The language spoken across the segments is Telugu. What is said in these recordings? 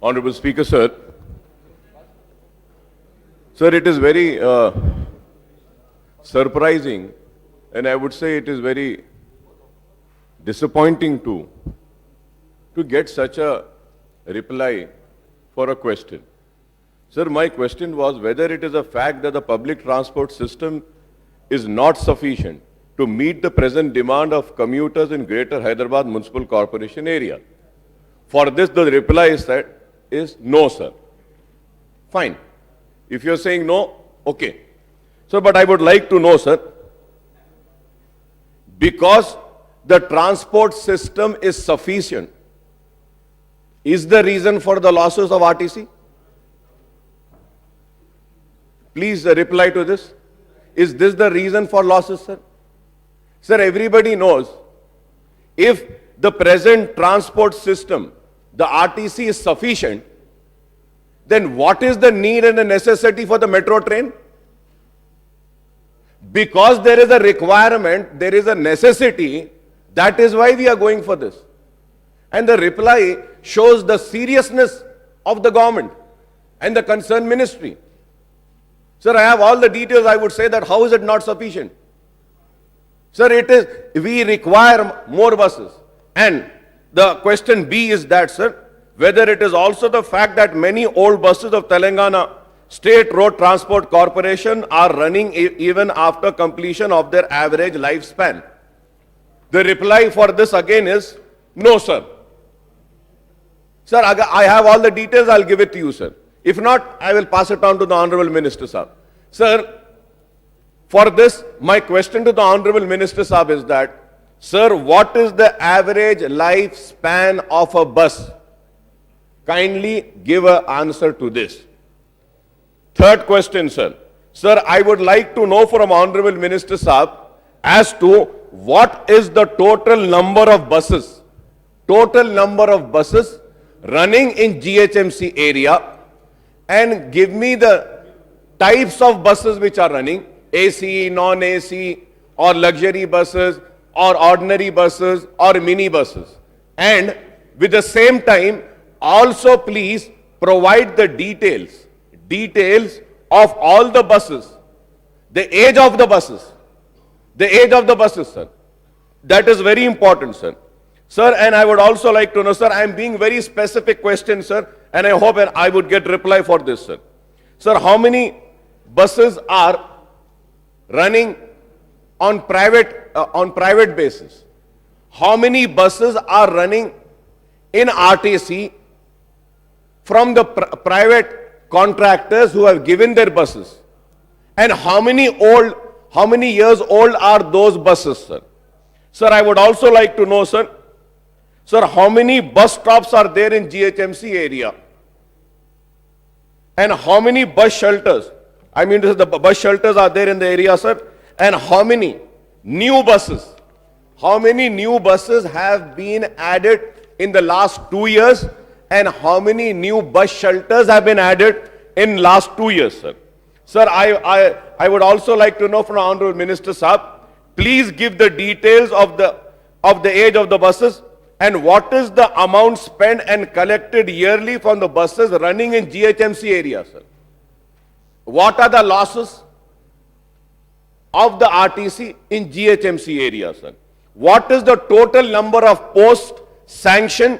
Honorable Speaker, sir. Sir, it is very surprising, and I would say it is very disappointing to get such a reply for a question. Sir, my question was whether it is a fact that the public transport system is not sufficient to meet the present demand of commuters in Greater Hyderabad Municipal Corporation area. For this, the reply is no, sir. Fine. If you're saying no, okay. Sir, but I would like to know, sir, because the transport system is sufficient, is the reason for the losses of RTC? Please reply to this. Is this the reason for losses, sir? Sir, everybody knows if the present transport system, the RTC is sufficient, then what is the need and the necessity for the metro train? Because there is a requirement, there is a necessity, that is why we are going for this. And the reply shows the seriousness of the government and the concerned ministry. Sir, I have all the details. I would say that how is it not sufficient? Sir, it is, we require more buses. And the question B is that, sir, whether it is also the fact that many old buses of Telangana State Road Transport Corporation are running even after completion of their average lifespan. The reply for this again is no, sir. Sir, I have all the details. I'll give it to you, sir. If not, I will pass it on to the Honorable Minister, sir. Sir, for this, my question to the Honorable Minister, sir, is that, sir, what is the average lifespan of a bus? Kindly give an answer to this. Third question, sir. Sir, I would like to know from Honorable Minister, sir, as to what is the total number of buses running in GHMC area, and give me the types of buses which are running, AC, non-AC, or luxury buses, or ordinary buses, or mini buses. And with the same time, also please provide the details of all the buses, the age of the buses, sir. That is very important, sir. Sir, and I would also like to know, sir, I am being very specific question, sir, and I hope I would get reply for this, sir. Sir, how many buses are running on private basis? How many buses are running in RTC from the private contractors who have given their buses? And how many years old are those buses, sir? Sir, I would also like to know, sir, how many bus stops are there in GHMC area? And how many bus shelters? I mean, the bus shelters are there in the area, sir. And how many new buses have been added in the last 2 years? And how many new bus shelters have been added in last 2 years, sir? Sir, I would also like to know from Honorable Minister, sir, please give the details of the age of the buses, and what is the amount spent and collected yearly from the buses running in GHMC area, sir? What are the losses of the RTC in GHMC area, sir? What is the total number of post-sanction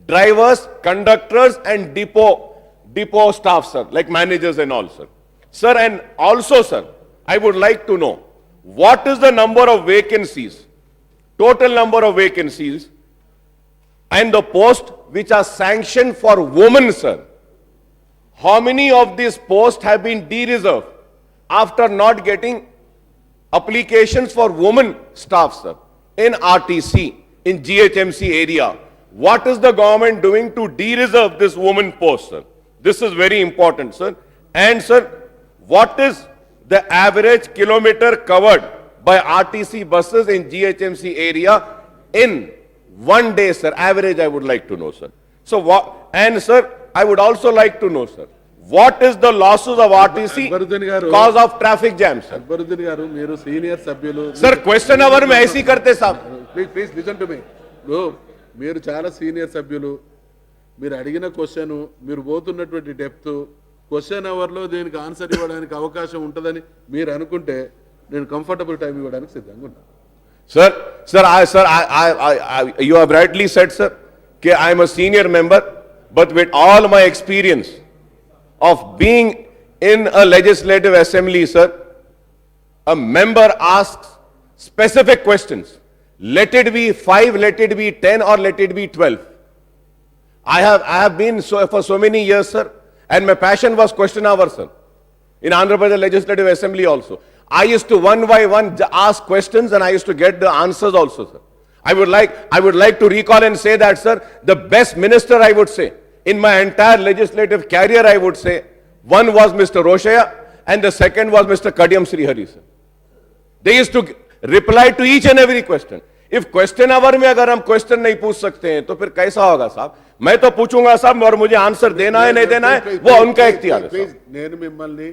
drivers, conductors, and depot staff, sir, like managers and all, sir? Sir, and also, sir, I would like to know what is the number of vacancies, total number of vacancies, and the posts which are sanctioned for women, sir. How many of these posts have been de-reserved after not getting applications for women staff, sir, in RTC, in GHMC area? What is the government doing to de-reserve this woman post, sir? This is very important, sir. And, sir, what is the average kilometer covered by RTC buses in GHMC area in 1 day, sir? Average, I would like to know, sir. So, what, and, sir, I would also like to know, sir, what is the losses of RTC cause of traffic jams, sir? Sir, question hour में ऐसी करते साहब. Please listen to me. Bro, మీరు చాలా సీనియర్ సభ్యులు. మీరు అడిగిన క్వశ్చన్ మీరు పోతున్నటువంటి డెప్త్ క్వశ్చన్ అవర్లో దీనికి ఆన్సర్ ఇవ్వడానికి అవకాశం ఉంటుందని మీరు అనుకుంటే నేను కంఫర్టబుల్ టైం ఇవ్వడానికి సిద్ధంగా ఉన్నాను. You have rightly said, sir, that I am a senior member, but with all my experience of being in a legislative assembly, sir, a member asks specific questions. Let it be 5, let it be 10, or let it be 12. I have been for so many years, sir, and my passion was question hour, sir, in Andhra Pradesh Legislative Assembly also. I used to one by one ask questions and I used to get the answers also, sir. I would like to recall and say that, sir, the best minister, I would say, in my entire legislative career, I would say, one was Mr. Roshaya and the second was Mr. Kadiyam Srihari, sir. They used to reply to each and every question. If question hour में अगर हम क्वेश्चन नहीं पूछ सकते हैं तो फिर कैसा होगा साहब? मैं तो पूछूंगा साहब और मुझे आंसर देना है नहीं देना है वो उनका इख्तियार है. నేను మిమ్మల్ని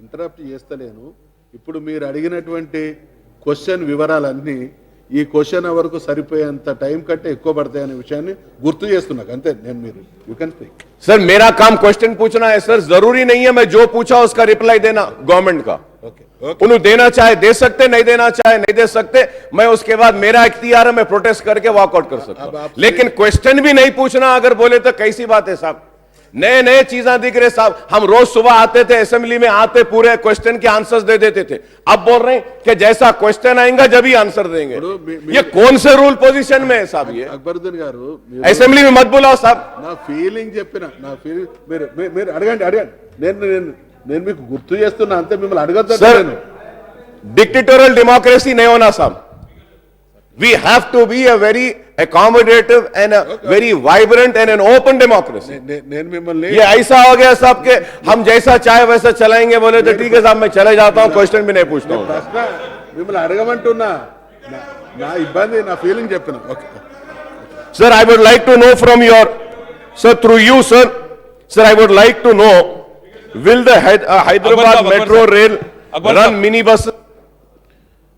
ఇంటరప్ట్ చేస్తలేను. ఇప్పుడు మీరు అడిగినటువంటి క్వశ్చన్ వివరాలన్నీ ఈ క్వశ్చన్ వరకు సరిపోయేంత టైం కంటే ఎక్కువ పడతాయనే విషయాన్ని గుర్తు చేస్తున్నాను అంతే. నేను మీరు యూ కెన్ స్పీక్. सर मेरा काम क्वेश्चन पूछना है सर, जरूरी नहीं है मैं जो पूछा उसका रिप्लाई देना गवर्नमेंट का. उन्हें देना चाहे दे सकते, नहीं देना चाहे नहीं दे सकते. मैं उसके बाद मेरा इख्तियार है, मैं प्रोटेस्ट करके वॉकआउट कर सकता हूं. लेकिन क्वेश्चन भी नहीं पूछना अगर बोले तो कैसी बात है साहब? नए नए चीजें दिख रहे साहब. हम रोज सुबह आते थे असेंबली में, आते पूरे क्वेश्चन के आंसर्स दे देते थे. अब बोल रहे हैं कि जैसा क्वेश्चन आएगा जब ही आंसर देंगे. ये कौन से रूल पोजीशन में है साहब? ये అక్బరుద్దీన్ గారు असेंबली में मत बुलाओ साहब. నా ఫీలింగ్ చెప్పిన నా ఫీలింగ్ మీరు అడగండి నేను మీకు గుర్తు చేస్తున్నా అంతే. మిమ్మల్ని అడగద్దు. डिक्टेटोरियल डेमोक्रेसी नहीं होना साहब. We have to be a very accommodative and a very vibrant and an open democracy. నేను మిమ్మల్ని ये ऐसा हो गया साहब के हम जैसा चाहे वैसा चलाएंगे बोले तो ठीक है साहब मैं चले जाता हूँ, क्वेश्चन भी नहीं पूछता हूँ. ప్రశ్న మిమ్మల్ని అడగమంటున్నా. నా ఇబ్బంది నా ఫీలింగ్ చెప్తున్నా. Okay Sir, I would like to know from your, sir, through you, sir, I would like to know, will the Hyderabad Metro Rail run minibuses?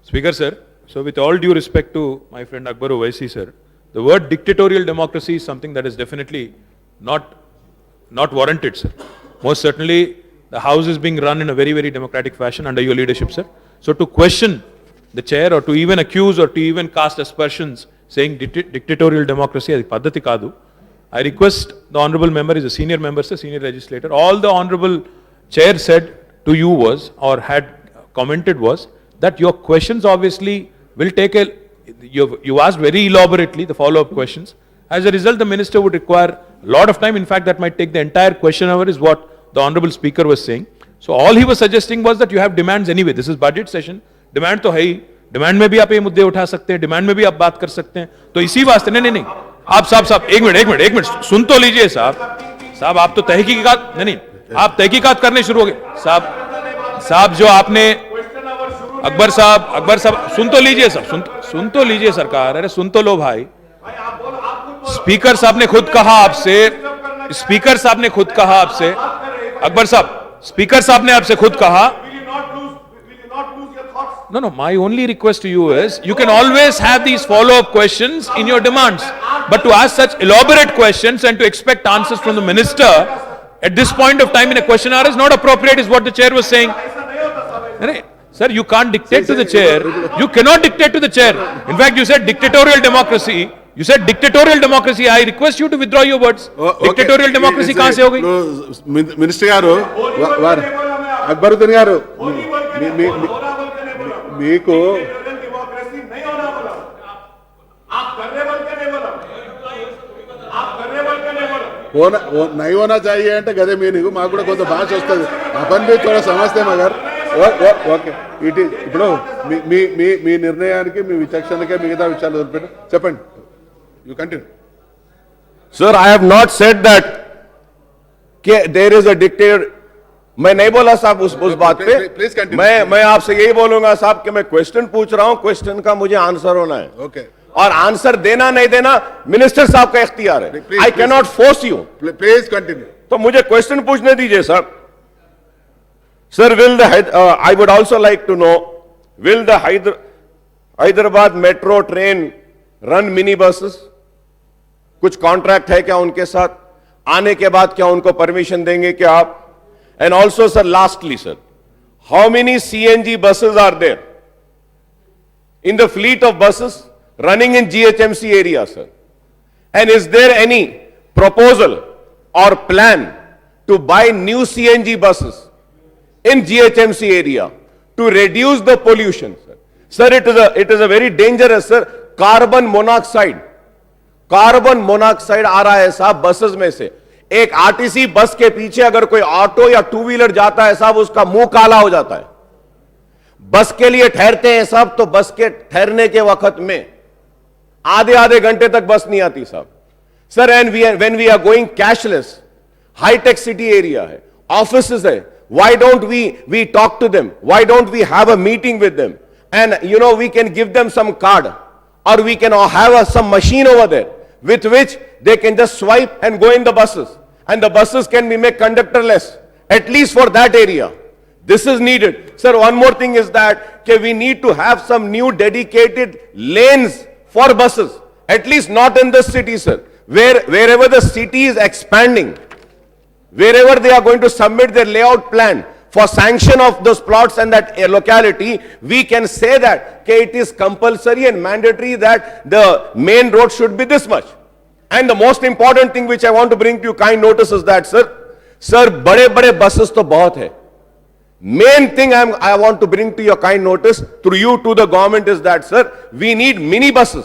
Speaker, sir. So with all due respect to my friend Akbar Owaisi, sir, the word dictatorial democracy is something that is definitely not warranted, sir. Most certainly, the House is being run in a very, very democratic fashion under your leadership, sir. So to question the chair or to even accuse or to even cast aspersions saying dictatorial democracy as paddhati kadu, I request the honorable member, is a senior member, sir, senior legislator. All the honorable chair said to you was, or had commented was, that your questions obviously will take you asked very elaborately the follow-up questions. As a result, the minister would require a lot of time. In fact, that might take the entire question hour is what the honorable speaker was saying. So all he was suggesting was that you have demands anyway. This is budget session. Demand तो है ही. डिमांड में भी आप ये मुद्दे उठा सकते हैं, डिमांड में भी आप बात कर सकते हैं. तो इसी वास्ते नहीं आप साहब एक मिनट सुन तो लीजिए साहब आप तो तहकीकात नहीं आप तहकीकात करने शुरू हो गए साहब जो आपने अकबर साहब सुन तो लीजिए सुन तो लीजिए सरकार. अरे सुन तो लो भाई. स्पीकर साहब ने खुद कहा आपसे अकबर साहब स्पीकर साहब ने आपसे खुद कहा. No, my only request to you is, you can always have these follow-up questions in your demands. But to ask such elaborate questions and to expect answers from the minister at this point of time in a question hour is not appropriate, is what the chair was saying. Sir, you can't dictate to the chair. You cannot dictate to the chair. In fact, you said dictatorial democracy. I request you to withdraw your words. Dictatorial democracy कहाँ से हो गई? మినిస్టర్ గారు అక్బరుద్దీన్ గారు మీకు नहीं होना चाहिए అంటే గదే మీనింగ్. మాకు కూడా కొంత భాష వస్తుంది. अपन भी थोड़ा समझते मगर ఓకే ఇట్ ఇప్పుడు మీ నిర్ణయానికి మీ విచక్షణకే మిగతా విషయాలు వదిలిపెట్టి చెప్పండి. You continue. Sir, I have not said that there is a dictator. मैं नहीं बोला साहब उस बात पे. मैं आपसे यही बोलूंगा साहब कि मैं क्वेश्चन पूछ रहा हूं, क्वेश्चन का मुझे आंसर होना है. ओके. और आंसर देना नहीं देना मिनिस्टर साहब का इख्तियार है. I can not force you. Please continue. तो मुझे क्वेश्चन पूछने दीजिए sir. Sir, I would also like to know, will the Hyderabad metro train run mini buses? कुछ कॉन्ट्रैक्ट है क्या उनके साथ? आने के बाद क्या उनको परमिशन देंगे क्या आप? And also sir, lastly sir, how many CNG buses are there in the fleet of buses running in GHMC area, sir? And is there any proposal or plan to buy new CNG buses in GHMC area to reduce the pollution, sir? Sir, it is a very dangerous, sir. Carbon monoxide आ रहा है साहब बसेस में से. एक आरटीसी बस के पीछे अगर कोई ऑटो या टू व्हीलर जाता है साहब, उसका मुंह काला हो जाता है. बस के लिए ठहरते हैं साहब, तो बस के ठहरने के वक्त में आधे आधे घंटे तक बस नहीं आती साहब. Sir, and when we are going cashless, hi tech city area है, ऑफिसेस है, why don't we talk to them, why don't we have a meeting with them, and you know we can give them some card, or we can have some machine over there with which they can just swipe and go in the buses, and the buses can be made conductorless, at least for that area. This is needed. Sir, one more thing is that we need to have some new dedicated lanes for buses, at least not in the city, sir. Wherever the city is expanding, wherever they are going to submit their layout plan for sanction of those plots and that locality, we can say that it is compulsory and mandatory that the main road should be this much. And the most important thing which I want to bring to your kind notice is that, sir, bade buses to bahut hai. Main thing I want to bring to your kind notice through you to the government is that, sir, we need mini buses.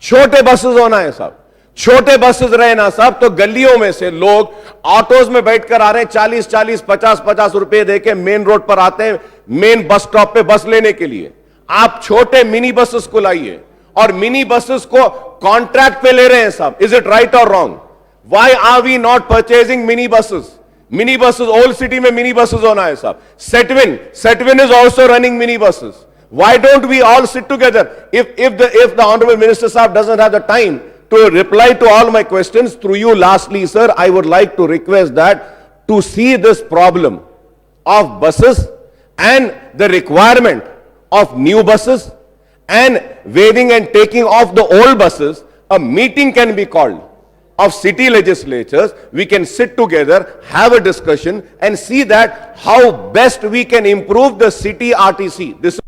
छोटे buses होना है साहब. छोटे बसेस रहे ना साहब, तो गलियों में से लोग ऑटोज में बैठकर आ रहे हैं, 40-40, 50-50 रुपए देके मेन रोड पर आते हैं मेन बस स्टॉप पे बस लेने के लिए. आप छोटे मिनी बसेस को लाइए, और मिनी बसेस को कॉन्ट्रैक्ट पे ले रहे हैं साहब. इज इट राइट और wrong? Why are we not purchasing mini buses? Mini buses old city में मिनी बसेस होना है साहब. Setwin is also running mini buses. Why don't we all sit together? If the honorable minister sahab doesn't have the time to reply to all my questions, through you lastly, sir, I would like to request that to see this problem of buses and the requirement of new buses and waiving and taking off the old buses, a meeting can be called of city legislatures. We can sit together, have a discussion, and see that how best we can improve the city RTC. This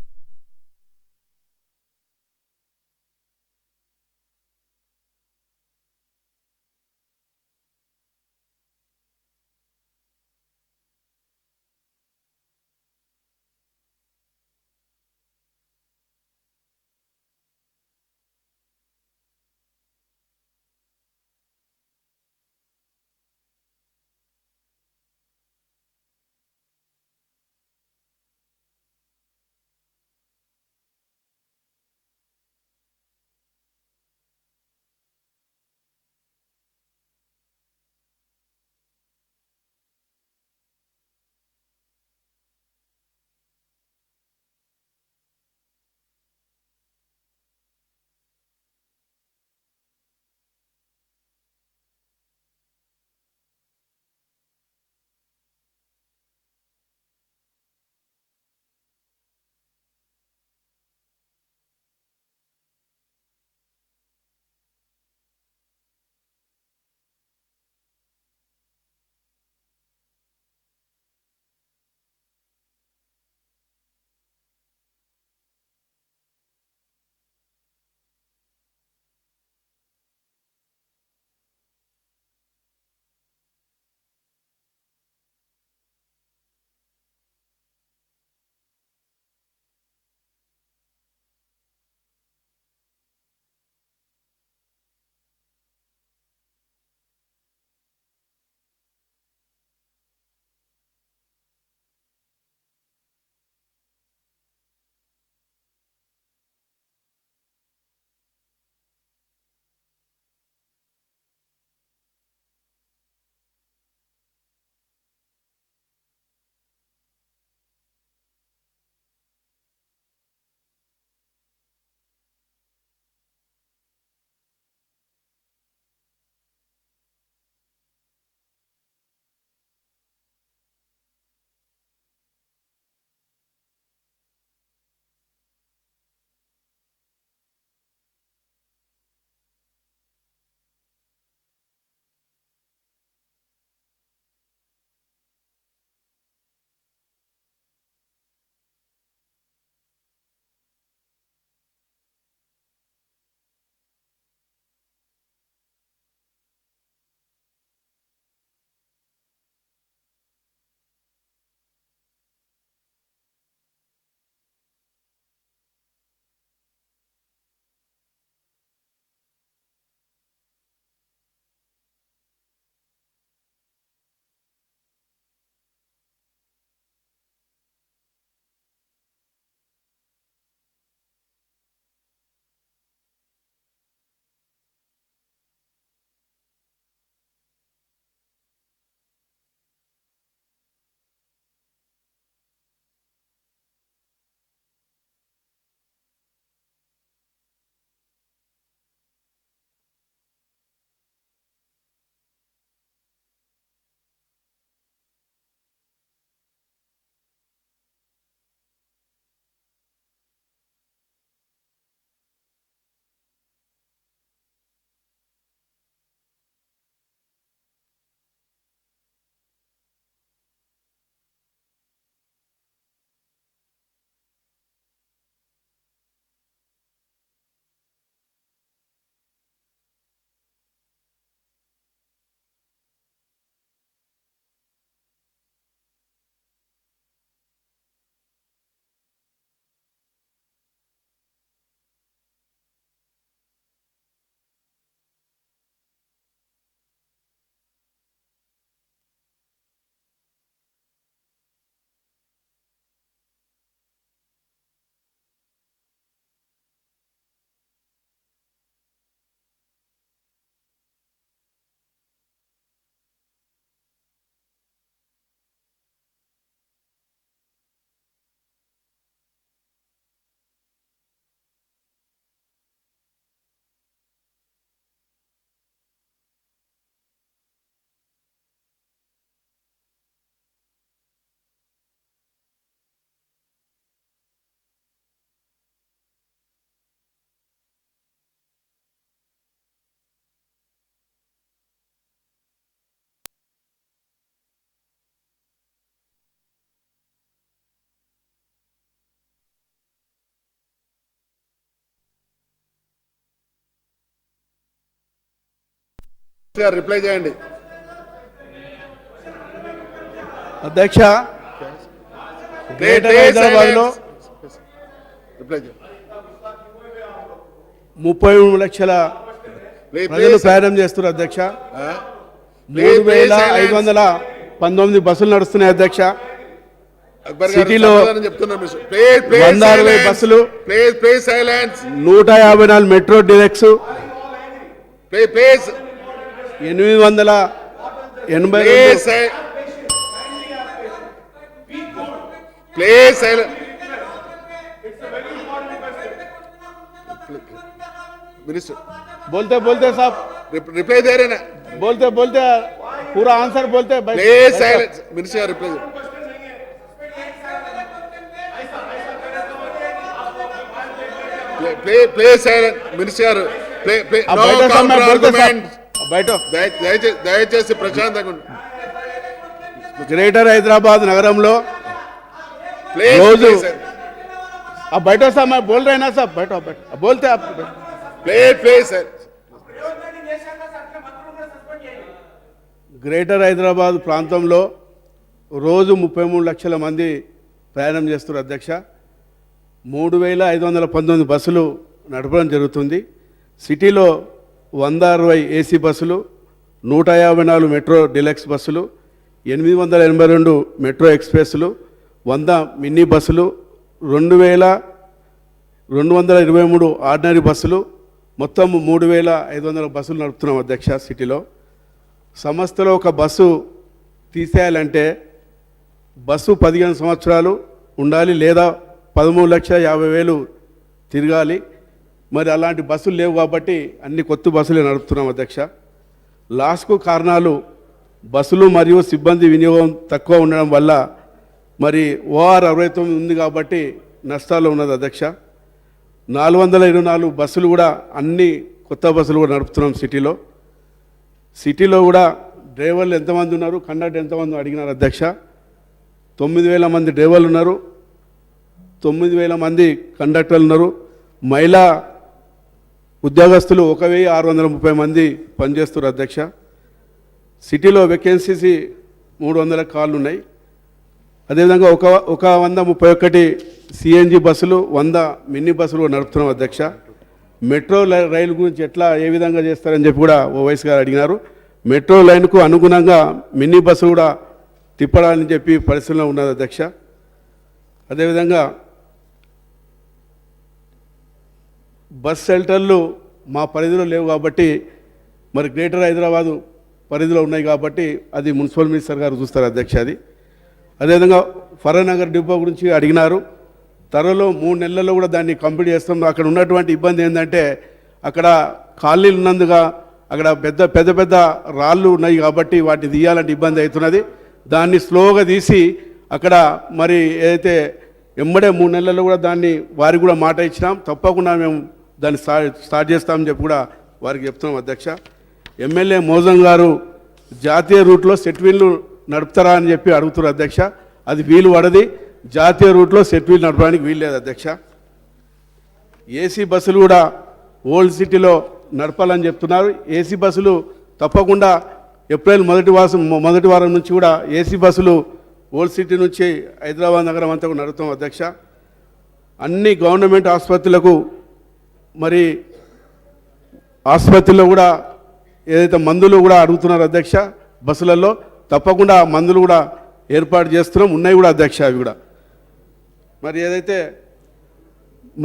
గారు రిప్లై చేయండి. అధ్యక్ష, గ్రేటర్ Please హైదరాబాద్ లో silence. రిప్లై చేయండి. 33 లక్షల Please, ప్రజలు please. ప్రయాణం చేస్తున్నారు అధ్యక్ష. Please, please silence. 3519 బస్సులు నడుస్తున్నాయి అధ్యక్ష. అక్బర్ గారు సిటీలో సమాధానం చెప్తున్నారు మిస్టర్. Please, please 160 silence. బస్సులు. Please, please silence. 154 metro deluxe, Please, please. 882 Please, please silence. Minister बोलते बोलते साहब, रिप्लाई दे रहे ना. बोलते बोलते पूरा आंसर बोलते. Please silence. Minister reply. Please silence. Minister अब नो बैठो साहब, मैं काउंटर बोलते आर्गुमेंट. साहब, बैठो. దయచేసి ప్రశాంతంగా ఉండండి. గ్రేటర్ హైదరాబాద్ నగరంలో ప్లీజ్ రోజు ప్లీజ్ अब बैठो साहब, मैं बोल रहे हैं ना साहब, बैठो बैठो. अब बोलते आप. ప్లీజ్ గ్రేటర్ హైదరాబాద్ ప్రాంతంలో రోజు 33 లక్షల మంది ప్రయాణం చేస్తున్నారు అధ్యక్ష. 3519 బస్సులు నడపడం జరుగుతుంది. సిటీలో 160 ఏసీ బస్సులు, 154 మెట్రో డీలక్స్ బస్సులు, 882 మెట్రో ఎక్స్ప్రెస్లు, 100 మినీ బస్సులు, 2223 ఆర్డినరీ బస్సులు, మొత్తం 3500 బస్సులు నడుపుతున్నాం అధ్యక్ష. సిటీలో సంస్థలో ఒక బస్సు తీసేయాలంటే బస్సు 15 సంవత్సరాలు ఉండాలి, లేదా 13,50,000 తిరగాలి. మరి అలాంటి బస్సులు లేవు కాబట్టి అన్ని కొత్త బస్సులే నడుపుతున్నాం అధ్యక్ష. లాస్కు కారణాలు బస్సులు మరియు సిబ్బంది వినియోగం తక్కువ ఉండడం వల్ల, మరి ఓఆర్ 69 ఉంది కాబట్టి నష్టాలు ఉన్నది అధ్యక్ష. 424 బస్సులు కూడా అన్ని కొత్త బస్సులు కూడా నడుపుతున్నాం సిటీలో. సిటీలో కూడా డ్రైవర్లు ఎంతమంది ఉన్నారు, కండక్టర్ ఎంతమంది అడిగినారు అధ్యక్ష. 9,000 మంది డ్రైవర్లు ఉన్నారు, 9,000 మంది కండక్టర్లు ఉన్నారు. మహిళా ఉద్యోగస్తులు 1,630 మంది పనిచేస్తున్నారు అధ్యక్ష. సిటీలో వేకెన్సీస్ 300 కార్లు ఉన్నాయి. అదేవిధంగా 131 సిఎన్జి బస్సులు, 100 మినీ బస్సులు కూడా నడుపుతున్నాం అధ్యక్ష. మెట్రో రైలు గురించి ఏ విధంగా చేస్తారని చెప్పి కూడా ఓవైసీ గారు అడిగినారు. మెట్రో లైన్కు అనుగుణంగా మినీ బస్సు కూడా తిప్పడాలని చెప్పి పరిశీలన ఉన్నది అధ్యక్ష. అదేవిధంగా బస్ షెల్టర్లు మా పరిధిలో లేవు కాబట్టి, మరి గ్రేటర్ హైదరాబాదు పరిధిలో ఉన్నాయి కాబట్టి అది మున్సిపల్ మినిస్టర్ గారు చూస్తారు అధ్యక్ష. అది అదేవిధంగా ఫరనగర్ డిపో గురించి అడిగినారు. త్వరలో 3 నెలల్లో కూడా దాన్ని కంప్లీట్ చేస్తాం. అక్కడ ఉన్నటువంటి ఇబ్బంది ఏంటంటే, అక్కడ కాలనీలు ఉన్నందుగా అక్కడ పెద్ద పెద్ద రాళ్ళు ఉన్నాయి కాబట్టి వాటిని తీయాలంటే ఇబ్బంది అవుతున్నది. దాన్ని స్లోగా తీసి అక్కడ మరి ఏదైతే ఎంబడే 3 నెలల్లో కూడా దాన్ని వారికి కూడా మాట ఇచ్చినాం, తప్పకుండా మేము దాన్ని స్టార్ట్ చేస్తామని చెప్పి కూడా వారికి చెప్తున్నాం అధ్యక్ష. ఎమ్మెల్యే మోజం గారు జాతీయ రూట్లో సెట్విన్లు నడుపుతారా అని చెప్పి అడుగుతున్నారు అధ్యక్ష. అది వీలు పడది. జాతీయ రూట్లో సెట్విల్ నడపడానికి వీలు లేదు అధ్యక్ష. ఏసీ బస్సులు కూడా ఓల్డ్ సిటీలో నడపాలని చెప్తున్నారు. ఏసీ బస్సులు తప్పకుండా ఏప్రిల్ మొదటి వారం నుంచి కూడా ఏసీ బస్సులు ఓల్డ్ సిటీ నుంచి హైదరాబాద్ నగరం అంతా కూడా నడుపుతాం అధ్యక్ష. అన్ని గవర్నమెంట్ ఆసుపత్రులకు మరి ఆసుపత్రుల్లో కూడా ఏదైతే మందులు కూడా అడుగుతున్నారు అధ్యక్ష, బస్సులలో తప్పకుండా మందులు కూడా ఏర్పాటు చేస్తున్నాం, ఉన్నాయి కూడా అధ్యక్ష. అవి కూడా మరి ఏదైతే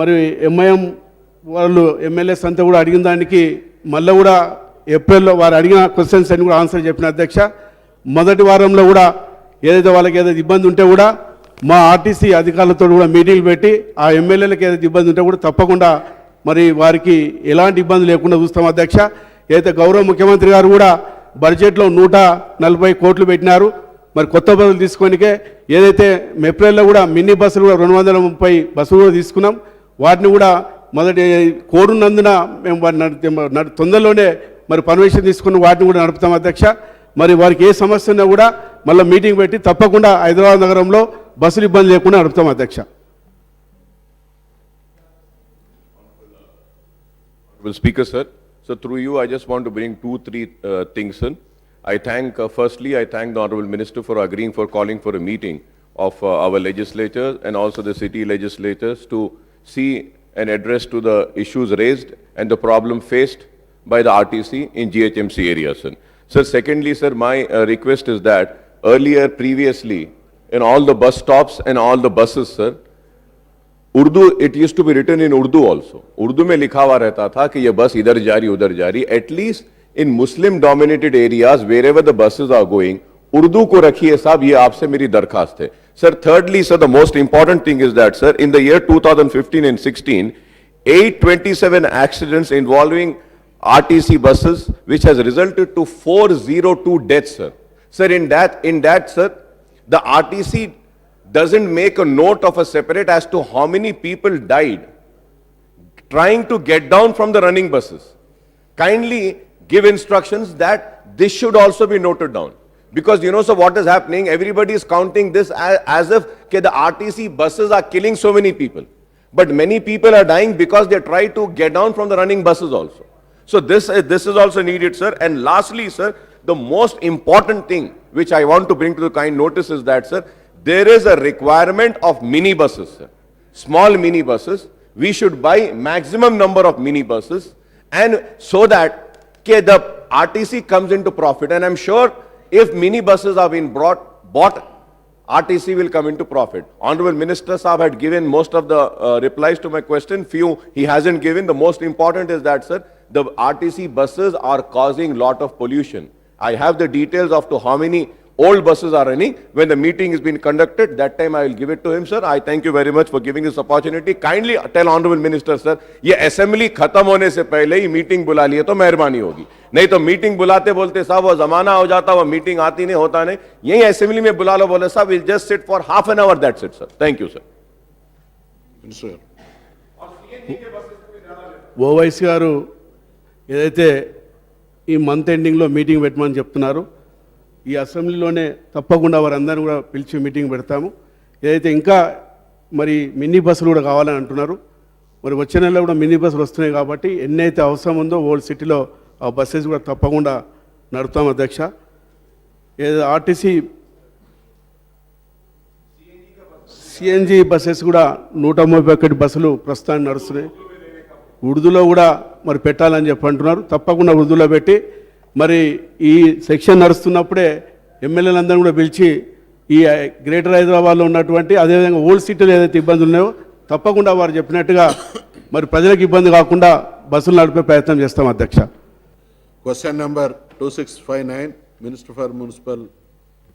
మరి ఎంఐఎం వాళ్ళు ఎమ్మెల్యేస్ అంతా కూడా అడిగిన దానికి మళ్ళీ కూడా ఏప్రిల్లో వారు అడిగిన క్వశ్చన్స్ అని కూడా ఆన్సర్ చెప్పిన అధ్యక్ష. మొదటి వారంలో కూడా ఏదైతే వాళ్ళకి ఏదైతే ఇబ్బంది ఉంటే కూడా మా ఆర్టీసీ అధికారులతో కూడా మీటింగ్లు పెట్టి ఆ ఎమ్మెల్యేలకు ఏదైతే ఇబ్బంది ఉంటే కూడా తప్పకుండా మరి వారికి ఎలాంటి ఇబ్బంది లేకుండా చూస్తాం అధ్యక్ష. ఏదైతే గౌరవ ముఖ్యమంత్రి గారు కూడా బడ్జెట్లో 140 కోట్లు పెట్టినారు. మరి కొత్త బస్సులు తీసుకొనికే ఏదైతే ఏప్రిల్లో కూడా మినీ బస్సులు కూడా 230 బస్సులు కూడా తీసుకున్నాం. వాటిని కూడా మొదటి కోరున్నందున మేము తొందరలోనే మరి పర్మిషన్ తీసుకుని వాటిని కూడా నడుపుతాం అధ్యక్ష. మరి వారికి ఏ సమస్య ఉన్నా కూడా మళ్ళీ మీటింగ్ పెట్టి తప్పకుండా హైదరాబాద్ నగరంలో బస్సులు ఇబ్బంది లేకుండా నడుపుతాం అధ్యక్ష. Speaker, sir. So through you, I just want to bring three things in. I thank, firstly, I thank the Honorable Minister for agreeing for calling for a meeting of our legislators and also the city legislators to see and address to the issues raised and the problem faced by the RTC in GHMC area, sir. Sir, secondly, sir, my request is that earlier, previously, in all the bus stops and all the buses, sir, Urdu, it used to be written in Urdu also. Urdu में लिखा हुआ रहता था कि ये बस इधर जा रही उधर जा रही. At least in Muslim-dominated areas, wherever the buses are going, Urdu को रखिए साहब, ये आपसे मेरी दरखास्त है. Sir, thirdly, sir, the most important thing is that, sir, in the year 2015 and 16, 827 accidents involving RTC buses, which has resulted to 402 deaths, sir. Sir, in that, sir, the RTC doesn't make a note of a separate as to how many people died trying to get down from the running buses. Kindly give instructions that this should also be noted down. Because you know, so what is happening, everybody is counting this as if okay, the RTC buses are killing so many people. But many people are dying because they try to get down from the running buses also. So this is also needed, sir. And lastly, sir, the most important thing which I want to bring to the kind notice is that, sir, there is a requirement of mini buses, sir. Small mini buses. We should buy maximum number of mini buses, and so that okay, the RTC comes into profit. And I'm sure if mini buses are being bought, RTC will come into profit. Honorable Minister Saab had given most of the replies to my question. Few he hasn't given. The most important is that, sir, the RTC buses are causing lot of pollution. I have the details of to how many old buses are running. When the meeting is being conducted, that time I will give it to him, sir. I thank you very much for giving this opportunity. Kindly tell Honorable Minister, sir, ये assembly खत्म होने से पहले ही meeting बुला लिए तो मेहरबानी होगी. नहीं तो meeting बुलाते बोलते साहब वो जमाना हो जाता, वो meeting आती नहीं होता नहीं. यही assembly में बुला लो बोले साहब, we'll just sit for half an hour, that's it, sir. Thank you, sir. Minister. Owaisi గారు ఏదైతే ఈ మంత్ ఎండింగ్లో మీటింగ్ పెట్టమని చెప్తున్నారు, ఈ అసెంబ్లీలోనే తప్పకుండా వారందరూ కూడా పిలిచి మీటింగ్ పెడతాము. ఏదైతే ఇంకా మరి మినీ బస్సులు కూడా కావాలని అంటున్నారు, మరి వచ్చే నెలలో కూడా మినీ బస్సులు వస్తున్నాయి కాబట్టి ఎన్నైతే అవసరం ఉందో ఓల్డ్ సిటీలో ఆ బస్సెస్ కూడా తప్పకుండా నడుపుతాం అధ్యక్ష. ఏదో ఆర్టీసీ సిఎన్జి బస్సెస్ కూడా 131 బస్సులు ప్రస్తుతానికి నడుస్తున్నాయి. ఉర్దూలో కూడా మరి పెట్టాలని చెప్పి అంటున్నారు. తప్పకుండా ఉర్దూలో పెట్టి మరి ఈ సెక్షన్ నడుస్తున్నప్పుడే ఎమ్మెల్యేలందరూ కూడా పిలిచి ఈ గ్రేటర్ హైదరాబాద్లో ఉన్నటువంటి అదేవిధంగా ఓల్డ్ సిటీలో ఏదైతే ఇబ్బందులు ఉన్నాయో తప్పకుండా వారు చెప్పినట్టుగా మరి ప్రజలకు ఇబ్బంది కాకుండా బస్సులు నడిపే ప్రయత్నం చేస్తాం అధ్యక్ష. Question number 2659, minister for municipal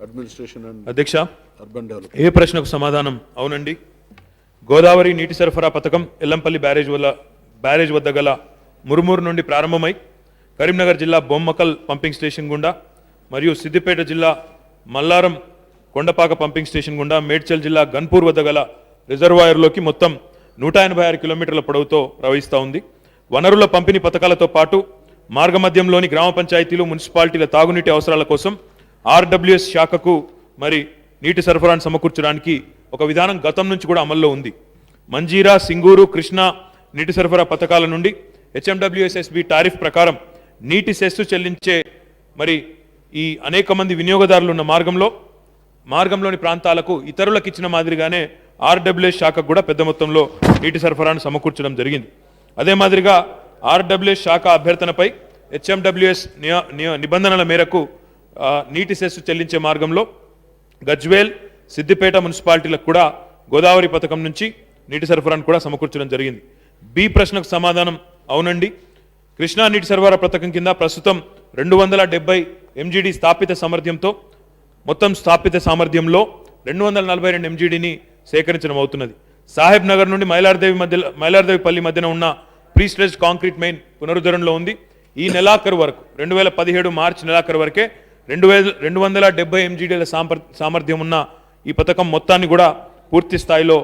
administration and అధ్యక్ష, అర్బన్ డెవలప్మెంట్. ఏ ప్రశ్నకు సమాధానం అవునండి. గోదావరి నీటి సరఫరా పథకం ఎల్లంపల్లి బ్యారేజ్ వద్ద గల మురుమూరు నుండి ప్రారంభమై కరీంనగర్ జిల్లా బొమ్మకల్ పంపింగ్ స్టేషన్ గుండా మరియు సిద్దిపేట జిల్లా మల్లారం కొండపాక పంపింగ్ స్టేషన్ గుండా మేడ్చల్ జిల్లా గన్పూర్ వద్ద గల రిజర్వాయర్లోకి మొత్తం 186 కిలోమీటర్ల పొడవుతో ప్రవహిస్తూ ఉంది. వనరుల పంపిణీ పథకాలతో పాటు మార్గమధ్యంలోని గ్రామ పంచాయతీలు, మున్సిపాలిటీల తాగునీటి అవసరాల కోసం ఆర్డబ్ల్యూఎస్ శాఖకు మరి నీటి సరఫరాను సమకూర్చడానికి ఒక విధానం గతం నుంచి కూడా అమల్లో ఉంది. మంజీరా, సింగూరు, కృష్ణా నీటి సరఫరా పథకాల నుండి హెచ్ఎండబ్ల్యూఎస్ఎస్బి టారిఫ్ ప్రకారం నీటి సెస్సు చెల్లించే మరి ఈ అనేక మంది వినియోగదారులు ఉన్న మార్గంలోని ప్రాంతాలకు ఇతరులకు ఇచ్చిన మాదిరిగానే ఆర్డబ్ల్యూఎస్ శాఖకు కూడా పెద్ద మొత్తంలో నీటి సరఫరాను సమకూర్చడం జరిగింది. అదే మాదిరిగా ఆర్డబ్ల్యూఎస్ శాఖ అభ్యర్థనపై హెచ్ఎండబ్ల్యూఎస్ నిబంధనల మేరకు నీటి సెస్సు చెల్లించే మార్గంలో గజ్వేల్, సిద్దిపేట మున్సిపాలిటీలకు కూడా గోదావరి పథకం నుంచి నీటి సరఫరాను కూడా సమకూర్చడం జరిగింది. బి ప్రశ్నకు సమాధానం అవునండి. కృష్ణా నీటి సరఫరా పథకం కింద ప్రస్తుతం 270 ఎంజీడీ స్థాపిత సామర్థ్యంతో మొత్తం స్థాపిత సామర్థ్యంలో 242 ఎంజీడీని సేకరించడం అవుతున్నది. సాహెబ్ నగర్ నుండి మైలార్దేవిపల్లి మధ్యన ఉన్న ప్రీస్ట్రెస్డ్ కాంక్రీట్ మెయిన్ పునరుద్ధరణలో ఉంది. ఈ నెలాఖరు వరకు 2017 మార్చి నెలాఖరు వరకే 270 ఎంజీడీల సామర్థ్యం ఉన్న ఈ పథకం మొత్తాన్ని కూడా పూర్తి స్థాయిలో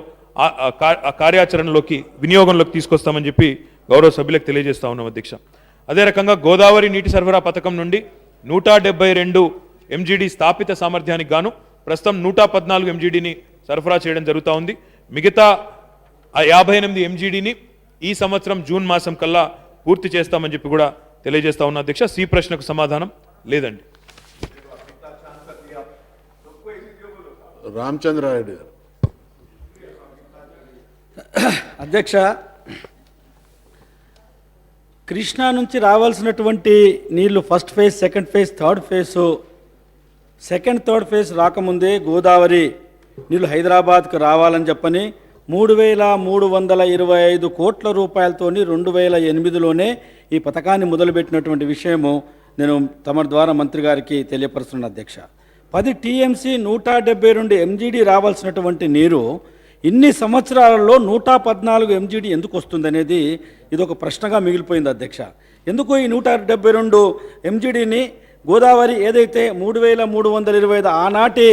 కార్యాచరణలోకి వినియోగంలోకి తీసుకొస్తామని చెప్పి గౌరవ సభ్యులకు తెలియజేస్తా ఉన్నాం అధ్యక్ష. అదే రకంగా గోదావరి నీటి సరఫరా పథకం నుండి 172 ఎంజీడీ స్థాపిత సామర్థ్యానికి గాను ప్రస్తుతం 114 ఎంజీడీని సరఫరా చేయడం జరుగుతూ ఉంది. మిగతా 58 ఎంజీడీని ఈ సంవత్సరం జూన్ మాసం కల్లా పూర్తి చేస్తామని చెప్పి కూడా తెలియజేస్తా ఉన్నా అధ్యక్ష. సి ప్రశ్నకు సమాధానం లేదండి. రామచంద్రారెడ్డి గారు. అధ్యక్ష, కృష్ణా నుంచి రావాల్సినటువంటి నీళ్లు first phase, second phase, third phase, second third phase రాకముందే గోదావరి నీళ్లు హైదరాబాద్కు రావాలని చెప్పని 3,325 కోట్ల రూపాయలతోని 2008లోనే ఈ పథకాన్ని మొదలుపెట్టినటువంటి విషయము నేను తమ ద్వారా మంత్రి గారికి తెలియపరుస్తున్నాను అధ్యక్ష. 10 టీఎంసీ 172 ఎంజీడీ రావాల్సినటువంటి నీరు ఇన్ని సంవత్సరాలలో 114 ఎంజీడీ ఎందుకు వస్తుందనేది ఇది ఒక ప్రశ్నగా మిగిలిపోయింది అధ్యక్ష. ఎందుకు ఈ 172 ఎంజీడీని గోదావరి ఏదైతే 3,325 ఆనాటి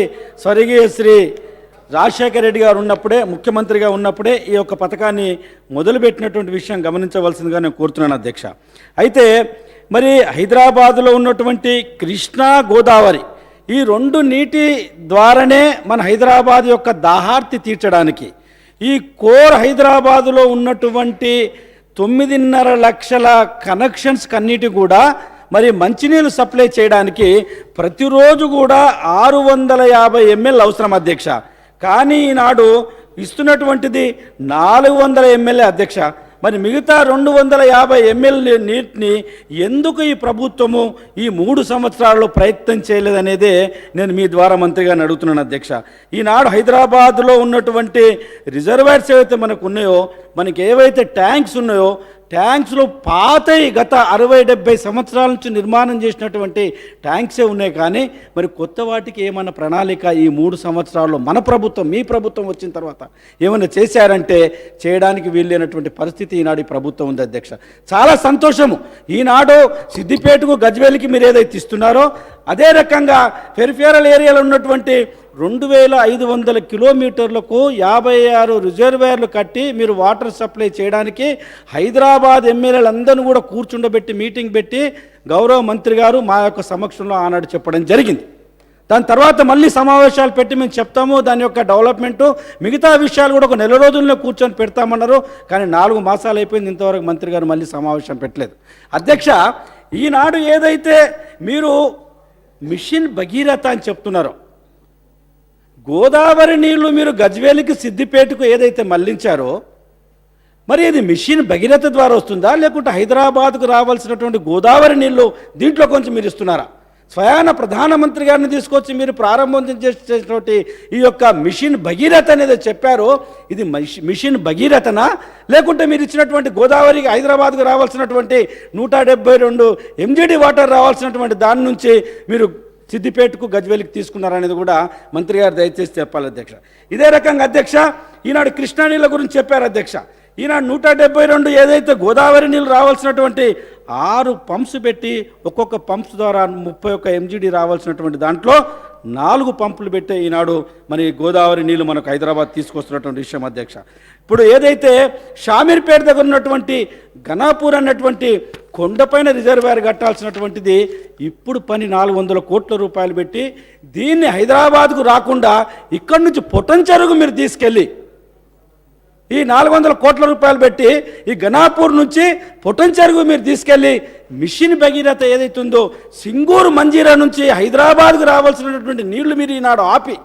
స్వర్గీయ శ్రీ రాజశేఖర రెడ్డి గారు ఉన్నప్పుడే, ముఖ్యమంత్రిగా ఉన్నప్పుడే ఈ యొక్క పథకాన్ని మొదలుపెట్టినటువంటి విషయం గమనించవలసిందిగా నేను కోరుతున్నాను అధ్యక్ష. అయితే మరి హైదరాబాదులో ఉన్నటువంటి కృష్ణా, గోదావరి ఈ రెండు నీటి ద్వారానే మన హైదరాబాద్ యొక్క దాహార్తి తీర్చడానికి, ఈ కోర్ హైదరాబాదులో ఉన్నటువంటి 9.5 లక్షల కనెక్షన్స్ కన్నిటి కూడా మరి మంచినీళ్ళు సప్లై చేయడానికి ప్రతిరోజు కూడా 650 ml అవసరం అధ్యక్ష. కానీ ఈనాడు ఇస్తున్నటువంటిది 400 ml అధ్యక్ష. మరి మిగతా 250 ml నీటిని ఎందుకు ఈ ప్రభుత్వము ఈ 3 సంవత్సరాల్లో ప్రయత్నం చేయలేదనేదే నేను మీ ద్వారా మంత్రి గారిని అడుగుతున్నాను అధ్యక్ష. ఈనాడు హైదరాబాద్లో ఉన్నటువంటి రిజర్వాయర్స్ ఏవైతే మనకు ఉన్నాయో, మనకి ఏవైతే ట్యాంక్స్ ఉన్నాయో, ట్యాంక్స్లో పాతయి గత 60-70 సంవత్సరాల నుంచి నిర్మాణం చేసినటువంటి ట్యాంక్సే ఉన్నాయి. కానీ మరి కొత్త వాటికి ఏమన్నా ప్రణాళిక ఈ 3 సంవత్సరాల్లో మన ప్రభుత్వం, మీ ప్రభుత్వం వచ్చిన తర్వాత ఏమైనా చేశారంటే చేయడానికి వీలైనటువంటి పరిస్థితి ఈనాడు ఈ ప్రభుత్వం ఉంది అధ్యక్ష. చాలా సంతోషము. ఈనాడు సిద్దిపేటకు, గజ్వేల్కి మీరు ఏదైతే ఇస్తున్నారో అదే రకంగా పెరిఫెరల్ ఏరియాలో ఉన్నటువంటి 2,500 కిలోమీటర్లకు 56 రిజర్వాయర్లు కట్టి మీరు వాటర్ సప్లై చేయడానికి హైదరాబాద్ ఎమ్మెల్యేలందరినీ కూడా కూర్చుండబెట్టి మీటింగ్ పెట్టి గౌరవ మంత్రి గారు మా యొక్క సమక్షంలో ఆనాడు చెప్పడం జరిగింది. దాని తర్వాత మళ్ళీ సమావేశాలు పెట్టి మేము చెప్తాము, దాని యొక్క డెవలప్మెంటు మిగతా విషయాలు కూడా ఒక 1 రోజుల్లో కూర్చొని పెడతామన్నారు. కానీ 4 మాసాలు అయిపోయింది, ఇంతవరకు మంత్రి గారు మళ్ళీ సమావేశం పెట్టలేదు అధ్యక్ష. ఈనాడు ఏదైతే మీరు మిషన్ భగీరథ అని చెప్తున్నారో, గోదావరి నీళ్లు మీరు గజ్వేలికి, సిద్దిపేటకు ఏదైతే మళ్లించారో మరి ఇది మిషన్ భగీరథ ద్వారా వస్తుందా, లేకుంటే హైదరాబాద్కు రావాల్సినటువంటి గోదావరి నీళ్లు దీంట్లో కొంచెం మీరు ఇస్తున్నారా? స్వయాన ప్రధానమంత్రి గారిని తీసుకొచ్చి మీరు ప్రారంభం చేసేటువంటి ఈ యొక్క మిషన్ భగీరథ అనేది చెప్పారు. ఇది మిషన్ భగీరథనా, లేకుంటే మీరు ఇచ్చినటువంటి గోదావరికి, హైదరాబాద్కు రావాల్సినటువంటి 172 ఎంజీడీ వాటర్ రావాల్సినటువంటి దాని నుంచి మీరు సిద్దిపేటకు, గజ్వేలికి తీసుకున్నారనేది కూడా మంత్రి గారు దయచేసి చెప్పాలి అధ్యక్ష. ఇదే రకంగా అధ్యక్ష ఈనాడు కృష్ణా నీళ్ళ గురించి చెప్పారు అధ్యక్ష. ఈనాడు 172 ఏదైతే గోదావరి నీళ్ళు రావాల్సినటువంటి 6 పంప్స్ పెట్టి ఒక్కొక్క పంప్స్ ద్వారా 31 ఎంజీడీ రావాల్సినటువంటి దాంట్లో 4 పంపులు పెట్టే ఈనాడు మరి గోదావరి నీళ్ళు మనకు హైదరాబాద్ తీసుకొస్తున్నటువంటి విషయం అధ్యక్ష. ఇప్పుడు ఏదైతే షామీర్పేట దగ్గర ఉన్నటువంటి ఘనాపూర్ అన్నటువంటి కొండపైన రిజర్వాయర్ కట్టాల్సినటువంటిది ఇప్పుడు పని 400 కోట్ల రూపాయలు పెట్టి దీన్ని హైదరాబాద్కు రాకుండా ఇక్కడి నుంచి పొటంచెరుకు మీరు తీసుకెళ్ళి ఈ 400 కోట్ల రూపాయలు పెట్టి ఈ ఘనాపూర్ నుంచి పొటంచెరుకు మీరు తీసుకెళ్ళి మిషన్ భగీరథ ఏదైతే ఉందో సింగూరు మంజీరా నుంచి హైదరాబాద్కు రావాల్సినటువంటి నీళ్లు మీరు ఈనాడు ఆపి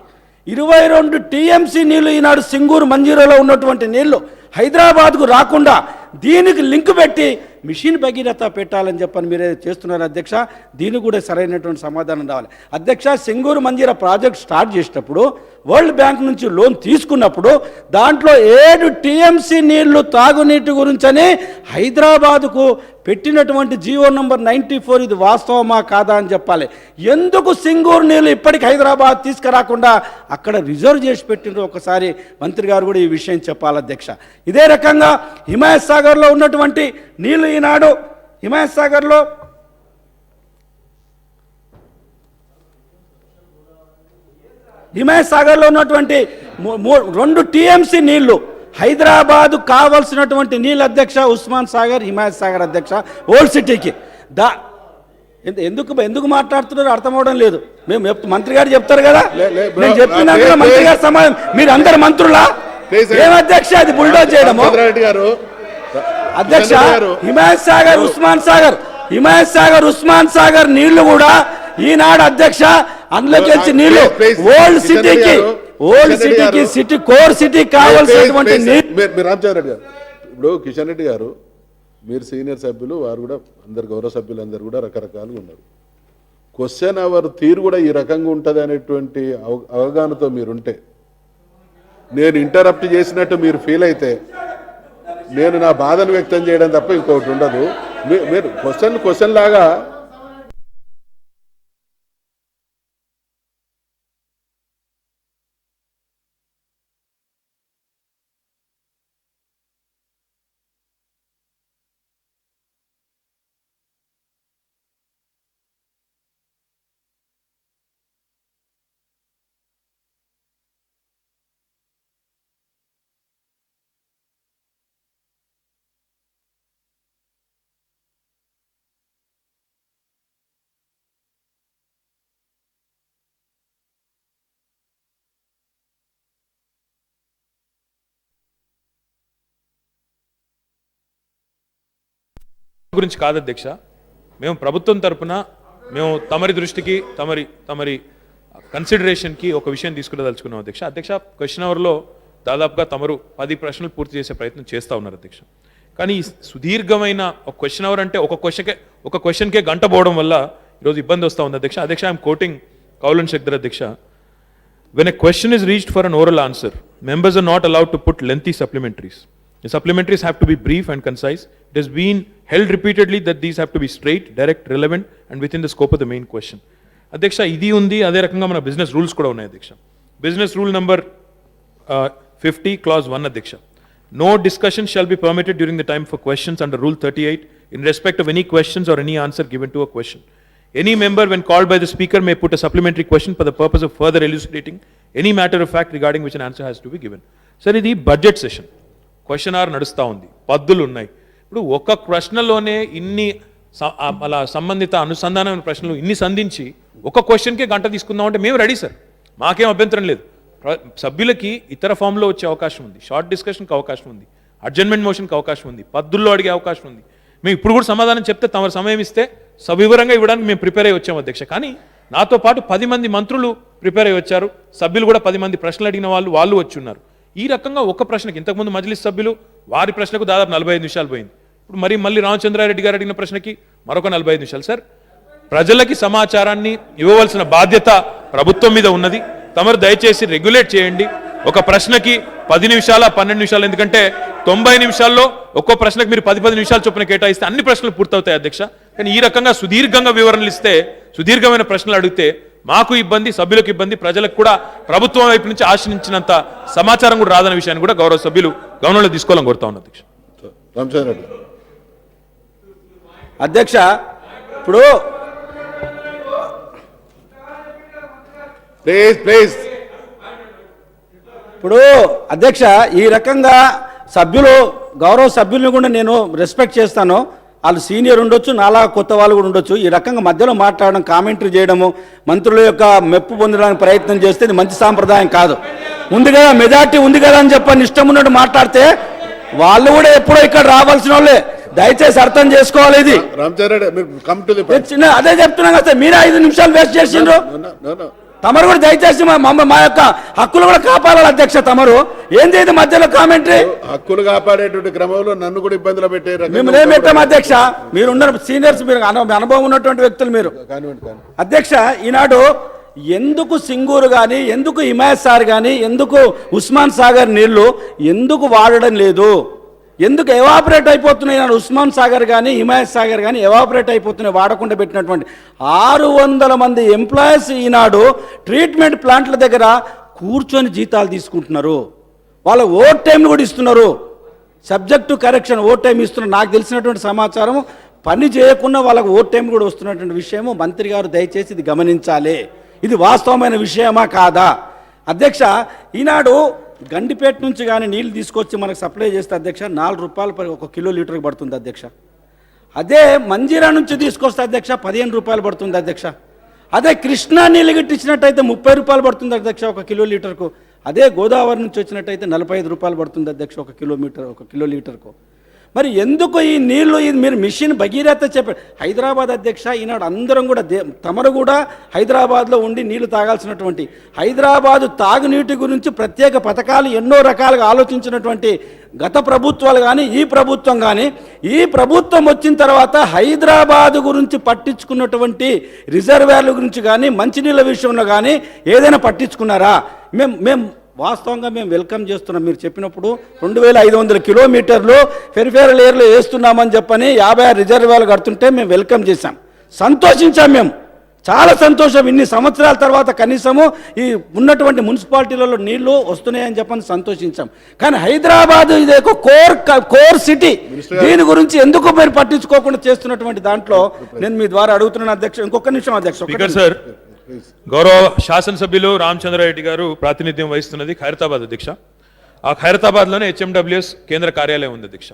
22 టీఎంసీ నీళ్లు ఈనాడు సింగూరు మంజీరాలో ఉన్నటువంటి నీళ్లు హైదరాబాద్కు రాకుండా దీనికి లింక్ పెట్టి మిషన్ భగీరథ పెట్టాలని చెప్పని మీరే చేస్తున్నారు అధ్యక్ష. దీనికి కూడా సరైనటువంటి సమాధానం రావాలి అధ్యక్ష. సింగూరు మంజీరా ప్రాజెక్ట్ స్టార్ట్ చేసేటప్పుడు వరల్డ్ బ్యాంక్ నుంచి లోన్ తీసుకున్నప్పుడు దాంట్లో 7 టీఎంసీ నీళ్లు తాగునీటి గురించని హైదరాబాదుకు పెట్టినటువంటి జీవో నంబర్ 94 ఇది వాస్తవమా కాదా అని చెప్పాలి. ఎందుకు సింగూరు నీళ్ళు ఇప్పటికి హైదరాబాద్ తీసుకురాకుండా అక్కడ రిజర్వ్ చేసి పెట్టిండ్రు ఒకసారి మంత్రి గారు కూడా ఈ విషయం చెప్పాలి అధ్యక్ష. ఇదే రకంగా హిమాయత్ సాగర్లో ఉన్నటువంటి నీళ్లు ఈనాడు హిమాయత్ సాగర్లో ఉన్నటువంటి 2 టీఎంసీ నీళ్లు హైదరాబాదు కావాల్సినటువంటి నీళ్ళు అధ్యక్ష. ఉస్మాన్ సాగర్, హిమాయత్ సాగర్ అధ్యక్ష ఓల్డ్ సిటీకి ఎందుకు మాట్లాడుతున్నారు అర్థం అవడం లేదు. మేము మంత్రి గారు చెప్తారు కదా, నేను చెప్పిన మంత్రి గారు సమాధానం. మీరు అందరు మంత్రులా ఏం అధ్యక్ష అది బుల్డోజ్ చేయడము? గారు అధ్యక్ష హిమాయత్ సాగర్, ఉస్మాన్ సాగర్ హిమాయత్ సాగర్ ఉస్మాన్ సాగర్ నీళ్లు కూడా ఈనాడు అధ్యక్ష అందులోకి నీళ్లు ఓల్డ్ సిటీకి సిటీ కోర్ సిటీ కావాల్సినటువంటి మీరు రామచంద్ర రెడ్డి గారు, ఇప్పుడు కిషన్ రెడ్డి గారు మీరు సీనియర్ సభ్యులు, వారు కూడా అందరు గౌరవ సభ్యులు అందరు కూడా రకరకాలుగా ఉన్నారు. క్వశ్చన్ అవర్ తీరు కూడా ఈ రకంగా ఉంటుంది అనేటువంటి అవగాహనతో మీరుంటే, నేను ఇంటరప్ట్ చేసినట్టు మీరు ఫీల్ అయితే నేను నా బాధను వ్యక్తం చేయడం తప్ప ఇంకొకటి ఉండదు. మీరు క్వశ్చన్ లాగా గురించి కాదు అధ్యక్ష, మేము ప్రభుత్వం తరపున మేము తమరి దృష్టికి తమరి కన్సిడరేషన్కి ఒక విషయం తీసుకురాదలుచుకున్నాం అధ్యక్ష. అధ్యక్ష, క్వశ్చన్ అవర్లో దాదాపుగా తమరు 10 ప్రశ్నలు పూర్తి చేసే ప్రయత్నం చేస్తూ ఉన్నారు అధ్యక్ష. కానీ ఈ సుదీర్ఘమైన ఒక క్వశ్చన్ అవర్ అంటే ఒక క్వశ్చన్కే గంట పోవడం వల్ల ఈరోజు ఇబ్బంది వస్తూ ఉంది అధ్యక్ష. అధ్యక్ష, ఐఎమ్ కోటింగ్ కౌలన్ శక్దర్ అధ్యక్ష. When a question is reached for an oral answer, members are not allowed to put lengthy supplementaries. The supplementaries have to be brief and concise. It has been held repeatedly that these have to be straight, direct, relevant and within the scope of the main question. అధ్యక్ష, ఇది ఉంది, అదే రకంగా మన బిజినెస్ రూల్స్ కూడా ఉన్నాయి అధ్యక్ష. బిజినెస్ రూల్ నంబర్ 50 clause 1 అధ్యక్ష. No discussion shall be permitted during the time for questions under Rule 38 in respect of any questions or any answer given to a question. Any member, when called by the speaker, may put a supplementary question for the purpose of further elucidating any matter of fact regarding which an answer has to be given. Sir, ఇది బడ్జెట్ సెషన్, క్వశ్చన్ అవర్ నడుస్తూ ఉంది, పద్దులు ఉన్నాయి. ఇప్పుడు ఒక ప్రశ్నలోనే ఇన్ని అలా సంబంధిత అనుసంధానమైన ప్రశ్నలు ఇన్ని సంధించి ఒక క్వశ్చన్కే గంట తీసుకుందాం అంటే మేము రెడీ సార్, మాకేం అభ్యంతరం లేదు. సభ్యులకి ఇతర ఫామ్లో వచ్చే అవకాశం ఉంది, షార్ట్ డిస్కషన్కి అవకాశం ఉంది, అడ్జర్న్మెంట్ మోషన్కి అవకాశం ఉంది, పద్దుల్లో అడిగే అవకాశం ఉంది. మేము ఇప్పుడు కూడా సమాధానం చెప్తే తమరు సమయం ఇస్తే సవివరంగా ఇవ్వడానికి మేము ప్రిపేర్ అయ్యి వచ్చాము అధ్యక్ష. కానీ నాతో పాటు 10 మంది మంత్రులు ప్రిపేర్ అయ్యి వచ్చారు, సభ్యులు కూడా 10 మంది ప్రశ్నలు అడిగిన వాళ్ళు వచ్చి ఉన్నారు. ఈ రకంగా ఒక ప్రశ్నకి ఇంతకుముందు మజ్లిస్ సభ్యులు వారి ప్రశ్నకు దాదాపు 45 నిమిషాలు పోయింది. ఇప్పుడు మళ్ళీ రామచంద్రారెడ్డి గారు అడిగిన ప్రశ్నకి మరొక 45 నిమిషాలు. సార్, ప్రజలకి సమాచారాన్ని ఇవ్వవలసిన బాధ్యత ప్రభుత్వం మీద ఉన్నది. తమరు దయచేసి రెగ్యులేట్ చేయండి. ఒక ప్రశ్నకి 10 నిమిషాల 12 నిమిషాలు, ఎందుకంటే 90 నిమిషాల్లో ఒక్కో ప్రశ్నకు మీరు 10 నిమిషాలు చొప్పున కేటాయిస్తే అన్ని ప్రశ్నలు పూర్తవుతాయి అధ్యక్ష. కానీ ఈ రకంగా సుదీర్ఘంగా వివరణలు ఇస్తే, సుదీర్ఘమైన ప్రశ్నలు అడిగితే మాకు ఇబ్బంది, సభ్యులకు ఇబ్బంది, ప్రజలకు కూడా ప్రభుత్వం వైపు నుంచి ఆశించినంత సమాచారం కూడా రాదన్న విషయాన్ని కూడా గౌరవ సభ్యులు గమనంలో తీసుకోవాలని కోరుతా ఉన్నా అధ్యక్ష. రామచంద్ర రెడ్డి అధ్యక్ష, ఇప్పుడు ప్లీజ్ ఇప్పుడు అధ్యక్ష, ఈ రకంగా సభ్యులు గౌరవ సభ్యులను కూడా నేను రెస్పెక్ట్ చేస్తాను. వాళ్ళు సీనియర్ ఉండొచ్చు, నాలా కొత్త వాళ్ళు కూడా ఉండొచ్చు. ఈ రకంగా మధ్యలో మాట్లాడడం, కామెంటరీ చేయడము, మంత్రుల యొక్క మెప్పు పొందడానికి ప్రయత్నం చేస్తే ఇది మంచి సాంప్రదాయం కాదు. ఉంది కదా, మెజార్టీ ఉంది కదా అని చెప్పని ఇష్టం ఉన్నట్టు మాట్లాడితే వాళ్ళు కూడా ఎప్పుడో ఇక్కడ రావాల్సిన వాళ్ళే. దయచేసి అర్థం చేసుకోవాలి. ఇది అదే చెప్తున్నాం కదా, మీరే 5 నిమిషాలు వేస్ట్ చేసిండ్రు. తమరు కూడా దయచేసి మా యొక్క హక్కులు కూడా కాపాడాలి అధ్యక్ష. తమరు ఏం చేయదు మధ్యలో కామెంటరీ. హక్కులు కాపాడేటువంటి క్రమంలో నన్ను కూడా ఇబ్బందులు పెట్టారు. మేము ఏం పెట్టాం అధ్యక్ష, మీరున్న సీనియర్స్, మీరు అనుభవం ఉన్నటువంటి వ్యక్తులు మీరు. అధ్యక్ష, ఈనాడు ఎందుకు సింగూరు కానీ, ఎందుకు హిమాయత్ సార్ కానీ, ఎందుకు ఉస్మాన్ సాగర్ నీళ్లు ఎందుకు వాడడం లేదు, ఎందుకు ఎవాపరేట్ అయిపోతున్నాయి? ఉస్మాన్ సాగర్ కానీ హిమాయత్ సాగర్ కానీ ఎవాపరేట్ అయిపోతున్నాయి వాడకుండా పెట్టినటువంటి 600 మంది ఎంప్లాయీస్ ఈనాడు ట్రీట్మెంట్ ప్లాంట్ల దగ్గర కూర్చొని జీతాలు తీసుకుంటున్నారు. వాళ్ళ ఓవర్ టైంలు కూడా ఇస్తున్నారు. సబ్జెక్టు కరెక్షన్ ఓవర్ టైం ఇస్తున్నారు. నాకు తెలిసినటువంటి సమాచారం, పని చేయకుండా వాళ్ళకు ఓవర్ టైం కూడా వస్తున్నటువంటి విషయము మంత్రి గారు దయచేసి ఇది గమనించాలి. ఇది వాస్తవమైన విషయమా కాదా? అధ్యక్ష, ఈనాడు గండిపేట నుంచి కానీ నీళ్ళు తీసుకొచ్చి మనకు సప్లై చేస్తే అధ్యక్ష 4 రూపాయలు ఒక కిలో లీటర్కి పడుతుంది అధ్యక్ష. అదే మంజీరా నుంచి తీసుకొస్తే అధ్యక్ష 15 రూపాయలు పడుతుంది అధ్యక్ష. అదే కృష్ణా నీళ్ళు గిట్టించినట్టయితే 30 రూపాయలు పడుతుంది అధ్యక్ష ఒక కిలో లీటర్కు. అదే గోదావరి నుంచి వచ్చినట్టయితే 45 రూపాయలు పడుతుంది అధ్యక్ష ఒక కిలో లీటర్కు. మరి ఎందుకు ఈ నీళ్లు ఇది మీరు మిషన్ భగీరథ చెప్పారు హైదరాబాద్ అధ్యక్ష ఈనాడు అందరం కూడా తమరు కూడా హైదరాబాద్లో ఉండి నీళ్లు తాగాల్సినటువంటి హైదరాబాదు తాగునీటి గురించి ప్రత్యేక పథకాలు ఎన్నో రకాలుగా ఆలోచించినటువంటి గత ప్రభుత్వాలు కానీ ఈ ప్రభుత్వం కానీ ఈ ప్రభుత్వం వచ్చిన తర్వాత హైదరాబాదు గురించి పట్టించుకున్నటువంటి రిజర్వాయర్ల గురించి కానీ మంచినీళ్ళ విషయంలో కానీ ఏదైనా పట్టించుకున్నారా? మేము వాస్తవంగా మేము వెల్కమ్ చేస్తున్నాం. మీరు చెప్పినప్పుడు 2500 కిలోమీటర్లు పెరిఫెరల్ ఏరియాలో వేస్తున్నామని చెప్పని 56 రిజర్వాయర్లు కడుతుంటే మేము వెల్కమ్ చేశాం, సంతోషించాం. మేము చాలా సంతోషం. ఇన్ని సంవత్సరాల తర్వాత కనీసము ఈ ఉన్నటువంటి మున్సిపాలిటీలలో నీళ్లు వస్తున్నాయని చెప్పని సంతోషించాం. కానీ హైదరాబాద్ ఇది ఒక కోర్ సిటీ, దీని గురించి ఎందుకు మీరు పట్టించుకోకుండా చేస్తున్నటువంటి దాంట్లో నేను మీ ద్వారా అడుగుతున్నాను అధ్యక్ష. ఇంకొక నిమిషం అధ్యక్ష. స్పీకర్ సార్, గౌరవ శాసనసభ్యులు రామచంద్రారెడ్డి గారు ప్రాతినిధ్యం వహిస్తున్నది ఖైరతాబాద్ అధ్యక్ష. ఆ ఖైరతాబాద్లోనే HMWS కేంద్ర కార్యాలయం ఉంది అధ్యక్ష.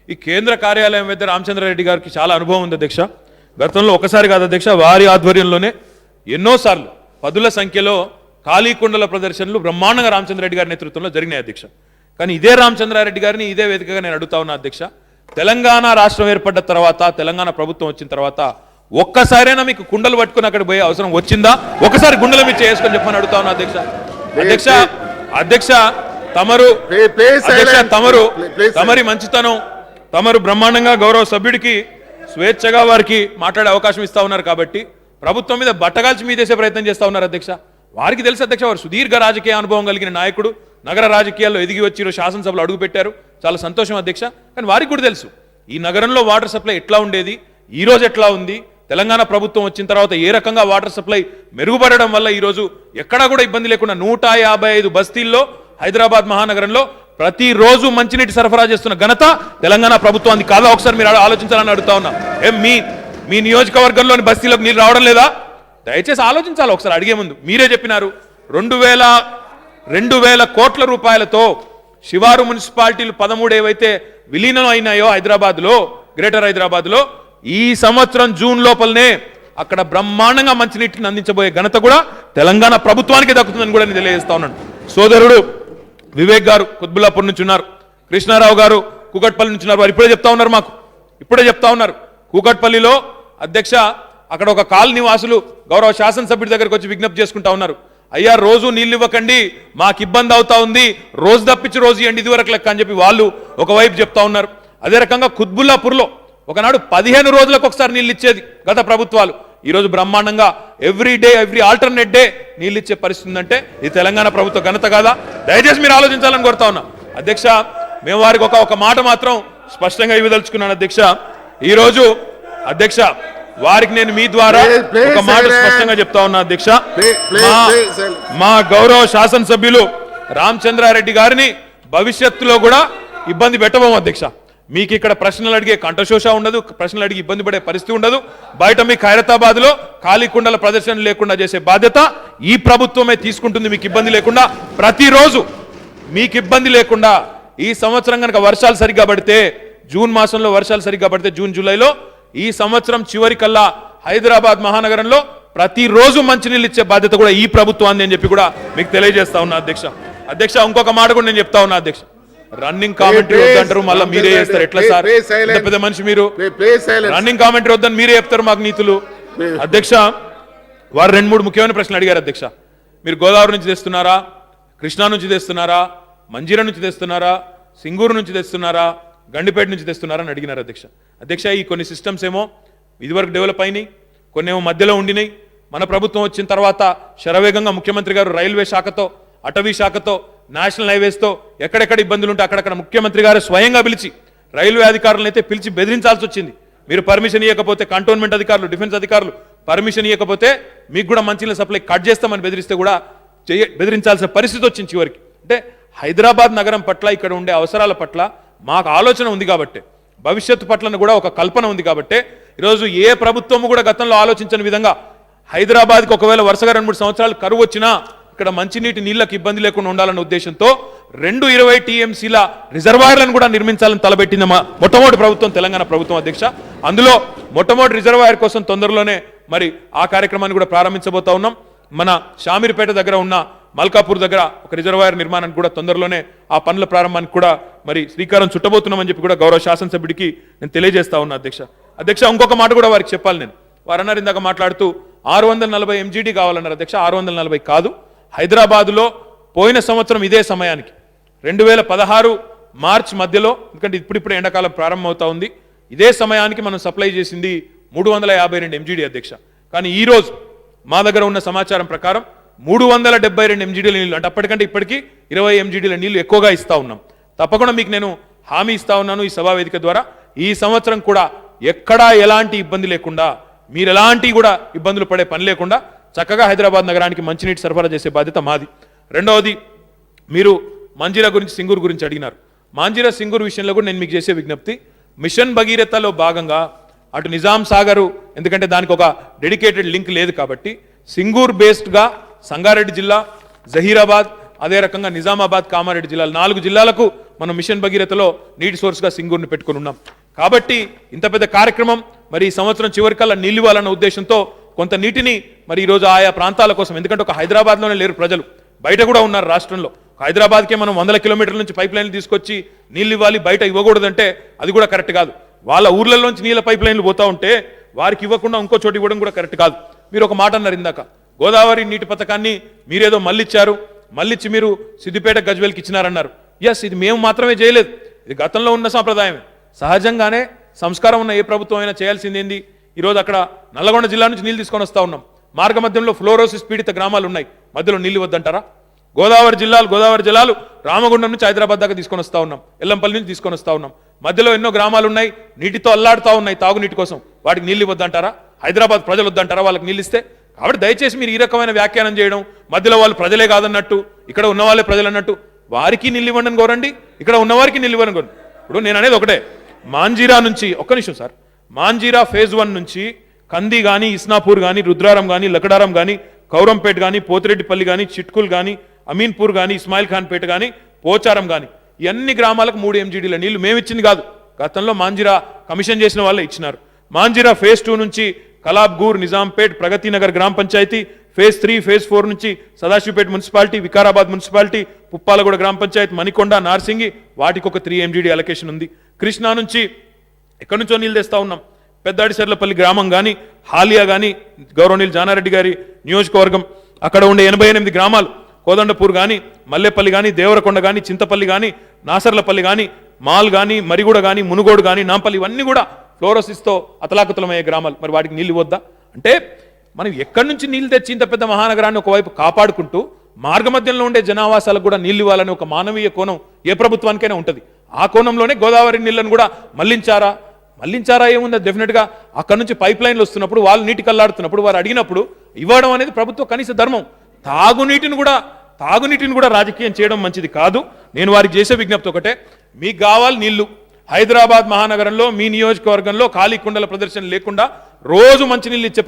ఈ కేంద్ర కార్యాలయం వద్ద రామచంద్రారెడ్డి గారికి చాలా అనుభవం ఉంది అధ్యక్ష. గతంలో ఒకసారి కాదు అధ్యక్ష, వారి ఆధ్వర్యంలోనే ఎన్నోసార్లు పదుల సంఖ్యలో ఖాళీ కుండల ప్రదర్శనలు బ్రహ్మాండంగా రామచంద్రారెడ్డి గారి నేతృత్వంలో జరిగినాయి అధ్యక్ష. కానీ ఇదే రామచంద్రారెడ్డి గారిని ఇదే వేదికగా నేను అడుగుతా ఉన్నా అధ్యక్ష, తెలంగాణ రాష్ట్రం ఏర్పడ్డ తర్వాత, తెలంగాణ ప్రభుత్వం వచ్చిన తర్వాత ఒక్కసారైనా మీకు కుండలు పట్టుకుని అక్కడ పోయే అవసరం వచ్చిందా? ఒకసారి గుండెల మీద చేసుకొని చెప్పని అడుగుతా ఉన్నా అధ్యక్ష. అధ్యక్ష అధ్యక్ష తమరు అధ్యక్ష తమరి మంచితనం, తమరు బ్రహ్మాండంగా గౌరవ సభ్యుడికి స్వేచ్ఛగా వారికి మాట్లాడే అవకాశం ఇస్తా ఉన్నారు కాబట్టి ప్రభుత్వం మీద బట్టగాల్చి మీదేసే ప్రయత్నం చేస్తా ఉన్నారు అధ్యక్ష. వారికి తెలుసు అధ్యక్ష, వారు సుదీర్ఘ రాజకీయ అనుభవం కలిగిన నాయకుడు, నగర రాజకీయాల్లో ఎదిగి వచ్చి శాసనసభలో అడుగు పెట్టారు, చాలా సంతోషం అధ్యక్ష. కానీ వారికి కూడా తెలుసు ఈ నగరంలో వాటర్ సప్లై ఎట్లా ఉండేది, ఈ రోజు ఎట్లా ఉంది, తెలంగాణ ప్రభుత్వం వచ్చిన తర్వాత ఏ రకంగా వాటర్ సప్లై మెరుగుపడడం వల్ల ఈరోజు ఎక్కడా కూడా ఇబ్బంది లేకుండా 155 బస్తీల్లో హైదరాబాద్ మహానగరంలో ప్రతిరోజు మంచినీటి సరఫరా చేస్తున్న ఘనత తెలంగాణ ప్రభుత్వానికి కాదా? ఒకసారి మీరు ఆలోచించాలని అడుగుతా ఉన్నా. మీ నియోజకవర్గంలోని బస్తీలకు నీళ్ళు రావడం లేదా? దయచేసి ఆలోచించాలి ఒకసారి అడిగే ముందు. మీరే చెప్పినారు 2,000 కోట్ల రూపాయలతో శివారు మున్సిపాలిటీలు 13 ఏవైతే విలీనం అయినాయో హైదరాబాద్లో, గ్రేటర్ హైదరాబాద్లో, ఈ సంవత్సరం జూన్ లోపలనే అక్కడ బ్రహ్మాండంగా మంచినీటిని అందించబోయే ఘనత కూడా తెలంగాణ ప్రభుత్వానికి దక్కుతుందని కూడా నేను తెలియజేస్తా ఉన్నాను. సోదరుడు వివేక్ గారు కుత్బుల్లాపూర్ నుంచి ఉన్నారు, కృష్ణారావు గారు కూకట్పల్లి నుంచి ఉన్నారు. వారు ఇప్పుడే చెప్తా ఉన్నారు, మాకు ఇప్పుడే చెప్తా ఉన్నారు, కూకట్పల్లిలో అధ్యక్ష అక్కడ ఒక కాలనీ వాసులు గౌరవ శాసనసభ్యుడి దగ్గరకు వచ్చి విజ్ఞప్తి చేసుకుంటా ఉన్నారు, అయ్యా రోజు నీళ్ళు ఇవ్వకండి, మాకు ఇబ్బంది అవుతా ఉంది, రోజు తప్పించి రోజు ఇవ్వండి, ఇదివరకు లెక్క అని చెప్పి వాళ్ళు ఒకవైపు చెప్తా ఉన్నారు. అదే రకంగా కుత్బుల్లాపూర్లో ఒకనాడు 15 రోజులకు ఒకసారి నీళ్ళు ఇచ్చేది గత ప్రభుత్వాలు, ఈరోజు బ్రహ్మాండంగా ఎవ్రీ ఆల్టర్నేట్ డే నీళ్ళు ఇచ్చే పరిస్థితి ఉందంటే ఇది తెలంగాణ ప్రభుత్వ ఘనత కాదా? దయచేసి మీరు ఆలోచించాలని కోరుతా ఉన్నా అధ్యక్ష. మేము వారికి ఒక మాట మాత్రం స్పష్టంగా ఇవ్వదలుచుకున్నాను అధ్యక్ష. ఈరోజు అధ్యక్ష వారికి నేను మీ ద్వారా ఒక మాట స్పష్టంగా చెప్తా ఉన్నా అధ్యక్ష. మా గౌరవ శాసనసభ్యులు రామచంద్రారెడ్డి గారిని భవిష్యత్తులో కూడా ఇబ్బంది పెట్టబోము అధ్యక్ష. మీకు ఇక్కడ ప్రశ్నలు అడిగే కంఠశోష ఉండదు, ప్రశ్నలు అడిగి ఇబ్బంది పడే పరిస్థితి ఉండదు. బయట మీ ఖైరతాబాద్ లో ఖాళీ కుండల ప్రదర్శన లేకుండా చేసే బాధ్యత ఈ ప్రభుత్వమే తీసుకుంటుంది. మీకు ఇబ్బంది లేకుండా ప్రతిరోజు మీకు ఇబ్బంది లేకుండా ఈ సంవత్సరం కనుక వర్షాలు సరిగ్గా పడితే, జూన్ మాసంలో వర్షాలు సరిగ్గా పడితే జూన్ జూలైలో ఈ సంవత్సరం చివరికల్లా హైదరాబాద్ మహానగరంలో ప్రతిరోజు మంచినీళ్ళు ఇచ్చే బాధ్యత కూడా ఈ ప్రభుత్వాన్ని అని చెప్పి కూడా మీకు తెలియజేస్తా ఉన్నా అధ్యక్ష. అధ్యక్ష ఇంకొక మాట కూడా నేను చెప్తా ఉన్నా అధ్యక్ష, రన్నింగ్ కామెంటరీ వద్దంటారు, మళ్ళీ మీరే చేస్తారు, ఎట్లా సార్? పెద్ద మనిషి మీరు, రన్నింగ్ కామెంటరీ వద్దని మీరే చెప్తారు మాకు నీతులు. అధ్యక్ష వారు 2-3 ముఖ్యమైన ప్రశ్నలు అడిగారు అధ్యక్ష. మీరు గోదావరి నుంచి తెస్తున్నారా, కృష్ణా నుంచి తెస్తున్నారా, మంజీరా నుంచి తెస్తున్నారా, సింగూరు నుంచి తెస్తున్నారా, గండిపేట నుంచి తెస్తున్నారా అని అడిగినారు అధ్యక్ష. అధ్యక్ష ఈ కొన్ని సిస్టమ్స్ ఏమో ఇదివరకు డెవలప్ అయినాయి, కొన్ని ఏమో మధ్యలో ఉండినాయి. మన ప్రభుత్వం వచ్చిన తర్వాత శరవేగంగా ముఖ్యమంత్రి గారు రైల్వే శాఖతో, అటవీ శాఖతో, నేషనల్ హైవేస్తో ఎక్కడెక్కడ ఇబ్బందులు ఉంటే అక్కడక్కడ ముఖ్యమంత్రి గారు స్వయంగా పిలిచి రైల్వే అధికారులను అయితే పిలిచి బెదిరించాల్సి వచ్చింది. మీరు పర్మిషన్ ఇవ్వకపోతే, కంటోన్మెంట్ అధికారులు, డిఫెన్స్ అధికారులు పర్మిషన్ ఇవ్వకపోతే మీకు కూడా మంచినీళ్ళ సప్లై కట్ చేస్తామని బెదిరిస్తే కూడా బెదిరించాల్సిన పరిస్థితి వచ్చింది చివరికి. అంటే హైదరాబాద్ నగరం పట్ల, ఇక్కడ ఉండే అవసరాల పట్ల మాకు ఆలోచన ఉంది కాబట్టి, భవిష్యత్తు పట్లను కూడా ఒక కల్పన ఉంది కాబట్టి ఈరోజు ఏ ప్రభుత్వము కూడా గతంలో ఆలోచించని విధంగా హైదరాబాద్కి ఒకవేళ వరుసగా 2-3 సంవత్సరాలు కరువు వచ్చినా ఇక్కడ మంచినీటి నీళ్లకు ఇబ్బంది లేకుండా ఉండాలన్న ఉద్దేశంతో 220 టీఎంసీల రిజర్వాయర్లను కూడా నిర్మించాలని తలబెట్టింది మొట్టమొదటి ప్రభుత్వం తెలంగాణ ప్రభుత్వం అధ్యక్ష. అందులో మొట్టమొదటి రిజర్వాయర్ కోసం తొందరలోనే మరి ఆ కార్యక్రమాన్ని కూడా ప్రారంభించబోతా ఉన్నాం. మన షామీర్పేట దగ్గర ఉన్న మల్కాపూర్ దగ్గర ఒక రిజర్వాయర్ నిర్మాణానికి కూడా తొందరలోనే ఆ పనుల ప్రారంభానికి కూడా మరి శ్రీకారం చుట్టబోతున్నామని చెప్పి కూడా గౌరవ శాసనసభ్యుడికి నేను తెలియజేస్తా ఉన్నా అధ్యక్ష ఇంకొక మాట కూడా వారికి చెప్పాలి నేను. వారు అన్నారు ఇందాక మాట్లాడుతూ 640 MGD కావాలన్నారు అధ్యక్ష. 640 కాదు, హైదరాబాదులో పోయిన సంవత్సరం ఇదే సమయానికి 2016 మార్చ్ మధ్యలో, ఎందుకంటే ఇప్పుడు ఎండాకాలం ప్రారంభమవుతా ఉంది, ఇదే సమయానికి మనం సప్లై చేసింది 352 MGD అధ్యక్ష. కానీ ఈ రోజు మా దగ్గర ఉన్న సమాచారం ప్రకారం 372 MGDల నీళ్లు, అంటే అప్పటికంటే ఇప్పటికీ 20 MGDల నీళ్లు ఎక్కువగా ఇస్తా ఉన్నాం. తప్పకుండా మీకు నేను హామీ ఇస్తా ఉన్నాను ఈ సభా వేదిక ద్వారా, ఈ సంవత్సరం కూడా ఎక్కడా ఎలాంటి ఇబ్బంది లేకుండా, మీరు ఎలాంటి కూడా ఇబ్బందులు పడే పని లేకుండా చక్కగా హైదరాబాద్ నగరానికి మంచినీటి సరఫరా చేసే బాధ్యత మాది. రెండవది, మీరు మంజీరా గురించి, సింగూరు గురించి అడిగినారు. మాంజీరా సింగూరు విషయంలో కూడా నేను మీకు చేసే విజ్ఞప్తి, మిషన్ భగీరథలో భాగంగా అటు నిజాం సాగరు, ఎందుకంటే దానికి ఒక డెడికేటెడ్ లింక్ లేదు కాబట్టి, సింగూర్ బేస్డ్గా సంగారెడ్డి జిల్లా, జహీరాబాద్, అదే రకంగా నిజామాబాద్, కామారెడ్డి జిల్లాలు 4 జిల్లాలకు మనం మిషన్ భగీరథలో నీటి సోర్స్గా సింగూర్ని పెట్టుకుని ఉన్నాం. కాబట్టి ఇంత పెద్ద కార్యక్రమం మరి ఈ సంవత్సరం చివరికల్లా నీళ్ళు ఇవ్వాలన్న ఉద్దేశంతో కొంత నీటిని మరి ఈరోజు ఆయా ప్రాంతాల కోసం, ఎందుకంటే ఒక హైదరాబాద్లోనే లేరు ప్రజలు, బయట కూడా ఉన్నారు రాష్ట్రంలో. హైదరాబాద్కే మనం 100 కిలోమీటర్ల నుంచి పైప్ లైన్లు తీసుకొచ్చి నీళ్ళు ఇవ్వాలి, బయట ఇవ్వకూడదంటే అది కూడా కరెక్ట్ కాదు. వాళ్ళ ఊర్లలోంచి నీళ్ళ పైప్ లైన్లు పోతా ఉంటే వారికి ఇవ్వకుండా ఇంకో చోటు ఇవ్వడం కూడా కరెక్ట్ కాదు. మీరు ఒక మాట అన్నారు ఇందాక, గోదావరి నీటి పథకాన్ని మీరేదో మళ్ళిచ్చారు, మళ్ళిచ్చి మీరు సిద్దిపేట గజ్వేల్కి ఇచ్చినారన్నారు. ఎస్, ఇది మేము మాత్రమే చేయలేదు, ఇది గతంలో ఉన్న సాంప్రదాయమే. సహజంగానే సంస్కారం ఉన్న ఏ ప్రభుత్వం అయినా చేయాల్సింది ఏంది? ఈరోజు అక్కడ నల్లగొండ జిల్లా నుంచి నీళ్ళు తీసుకొని వస్తూ ఉన్నాం, మార్గ మధ్యంలో ఫ్లోరోసిస్ పీడిత గ్రామాలు ఉన్నాయి, మధ్యలో నీళ్ళు వద్దంటారా? గోదావరి జలాలు రామగుండం నుంచి హైదరాబాద్ దాకా తీసుకొని వస్తూ ఉన్నాం, ఎల్లంపల్లి నుంచి తీసుకొని వస్తూ ఉన్నాం, మధ్యలో ఎన్నో గ్రామాలు ఉన్నాయి, నీటితో అల్లాడుతూ ఉన్నాయి తాగునీటి కోసం, వాటికి నీళ్ళు ఇవ్వద్దంటారా? హైదరాబాద్ ప్రజలు వద్దంటారా వాళ్ళకి నీళ్ళు ఇస్తే? కాబట్టి దయచేసి మీరు ఈ రకమైన వ్యాఖ్యానం చేయడం, మధ్యలో వాళ్ళు ప్రజలే కాదన్నట్టు, ఇక్కడ ఉన్న వాళ్ళే ప్రజలు అన్నట్టు, వారికి నీళ్ళు ఇవ్వండి కోరండి, ఇక్కడ ఉన్నవారికి నీళ్ళు ఇవ్వని కోరండి. ఇప్పుడు నేను అనేది ఒకటే, మాంజీరా నుంచి, ఒక్క నిమిషం సార్, మాంజీరా ఫేజ్ 1 నుంచి కంది కానీ, ఇస్నాపూర్ కానీ, రుద్రారం కానీ, లకడారం కానీ, కౌరంపేట కానీ, పోతిరెడ్డిపల్లి కానీ, చిట్కుల్ కానీ, అమీన్పూర్ కానీ, ఇస్మాయిల్ ఖాన్ పేట కానీ, పోచారం కానీ, ఈ అన్ని గ్రామాలకు 3 MGDల నీళ్లు మేము ఇచ్చింది కాదు, గతంలో మాంజీరా కమిషన్ చేసిన వాళ్ళే ఇచ్చినారు. మాంజీరా ఫేజ్ 2 నుంచి కలాబ్గూర్, నిజాంపేట్, ప్రగతి నగర్ గ్రామ పంచాయతీ, ఫేజ్ 3, ఫేజ్ 4 నుంచి సదాశివపేట మున్సిపాలిటీ, వికారాబాద్ మున్సిపాలిటీ, పుప్పాలగూడ గ్రామ పంచాయతీ, మణికొండ, నార్సింగి, వాటికి ఒక 3 MGD అలొకేషన్ ఉంది. కృష్ణా నుంచి ఎక్కడి నుంచో నీళ్ళు తెస్తా ఉన్నాం, పెద్దాడిసర్లపల్లి గ్రామం కానీ, హాలియా కానీ, గౌరవనీయులు జానారెడ్డి గారి నియోజకవర్గం, అక్కడ ఉండే 88 గ్రామాలు, కోదండపూర్ కానీ, మల్లెపల్లి కానీ, దేవరకొండ కానీ, చింతపల్లి కానీ, నాసర్లపల్లి కానీ, మాల్ కానీ, మరిగూడ కానీ, మునుగోడు కానీ, నాంపల్లి, ఇవన్నీ కూడా ఫ్లోరోసిస్తో అతలాకుతలమయ్యే గ్రామాలు. మరి వాటికి నీళ్ళు ఇవ్వద్దా? అంటే మనం ఎక్కడి నుంచి నీళ్ళు తెచ్చి ఇంత పెద్ద మహానగరాన్ని ఒకవైపు కాపాడుకుంటూ మార్గమధ్యంలో ఉండే జనావాసాలకు కూడా నీళ్ళు ఇవ్వాలని ఒక మానవీయ కోణం ఏ ప్రభుత్వానికైనా ఉంటుంది. ఆ కోణంలోనే గోదావరి నీళ్లను కూడా మళ్లించారా ఏముంది? డెఫినెట్గా అక్కడ నుంచి పైప్ లైన్లు వస్తున్నప్పుడు, వాళ్ళు నీటి కల్లాడుతున్నప్పుడు, వారు అడిగినప్పుడు ఇవ్వడం అనేది ప్రభుత్వ కనీస ధర్మం. తాగునీటిని కూడా రాజకీయం చేయడం మంచిది కాదు. నేను వారికి చేసే విజ్ఞప్తి ఒకటే, మీకు కావాలి నీళ్లు, హైదరాబాద్ మహానగరంలో మీ నియోజకవర్గంలో ఖాళీ కుండల ప్రదర్శన లేకుండా రోజు మంచినీళ్ళు ఇచ్చే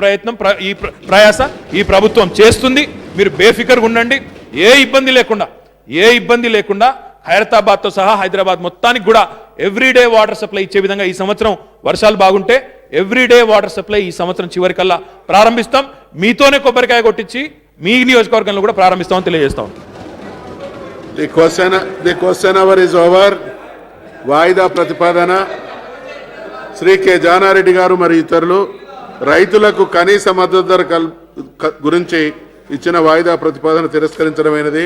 ప్రయాస ఈ ప్రభుత్వం చేస్తుంది. మీరు బేఫికర్గా ఉండండి, ఏ ఇబ్బంది లేకుండా ఖైరతాబాద్తో సహా హైదరాబాద్ మొత్తానికి కూడా ఎవ్రీడే వాటర్ సప్లై ఇచ్చే విధంగా ఈ సంవత్సరం వర్షాలు బాగుంటే ఎవ్రీడే వాటర్ సప్లై ఈ సంవత్సరం చివరికల్లా ప్రారంభిస్తాం. మీతోనే కొబ్బరికాయ కొట్టించి మీ నియోజకవర్గంలో కూడా ప్రారంభిస్తామని తెలియజేస్తాం. The question hour is over. వాయిదా ప్రతిపాదన శ్రీ కె జానారెడ్డి గారు మరియు ఇతరులు రైతులకు కనీస మద్దతు ధర గురించి ఇచ్చిన వాయిదా ప్రతిపాదన తిరస్కరించడమైనది.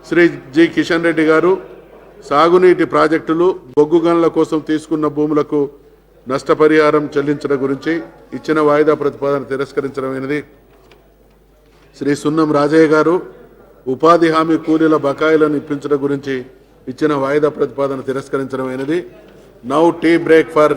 శ్రీ జి కిషన్ రెడ్డి గారు సాగునీటి ప్రాజెక్టులు, బొగ్గు గనుల కోసం తీసుకున్న భూములకు నష్టపరిహారం చెల్లించడం గురించి ఇచ్చిన వాయిదా ప్రతిపాదన తిరస్కరించడమైనది. శ్రీ సున్నం రాజయ్య గారు ఉపాధి హామీ కూలీల బకాయిలను ఇప్పించడం గురించి ఇచ్చిన వాయిదా ప్రతిపాదన తిరస్కరించడమైనది. Now tea break for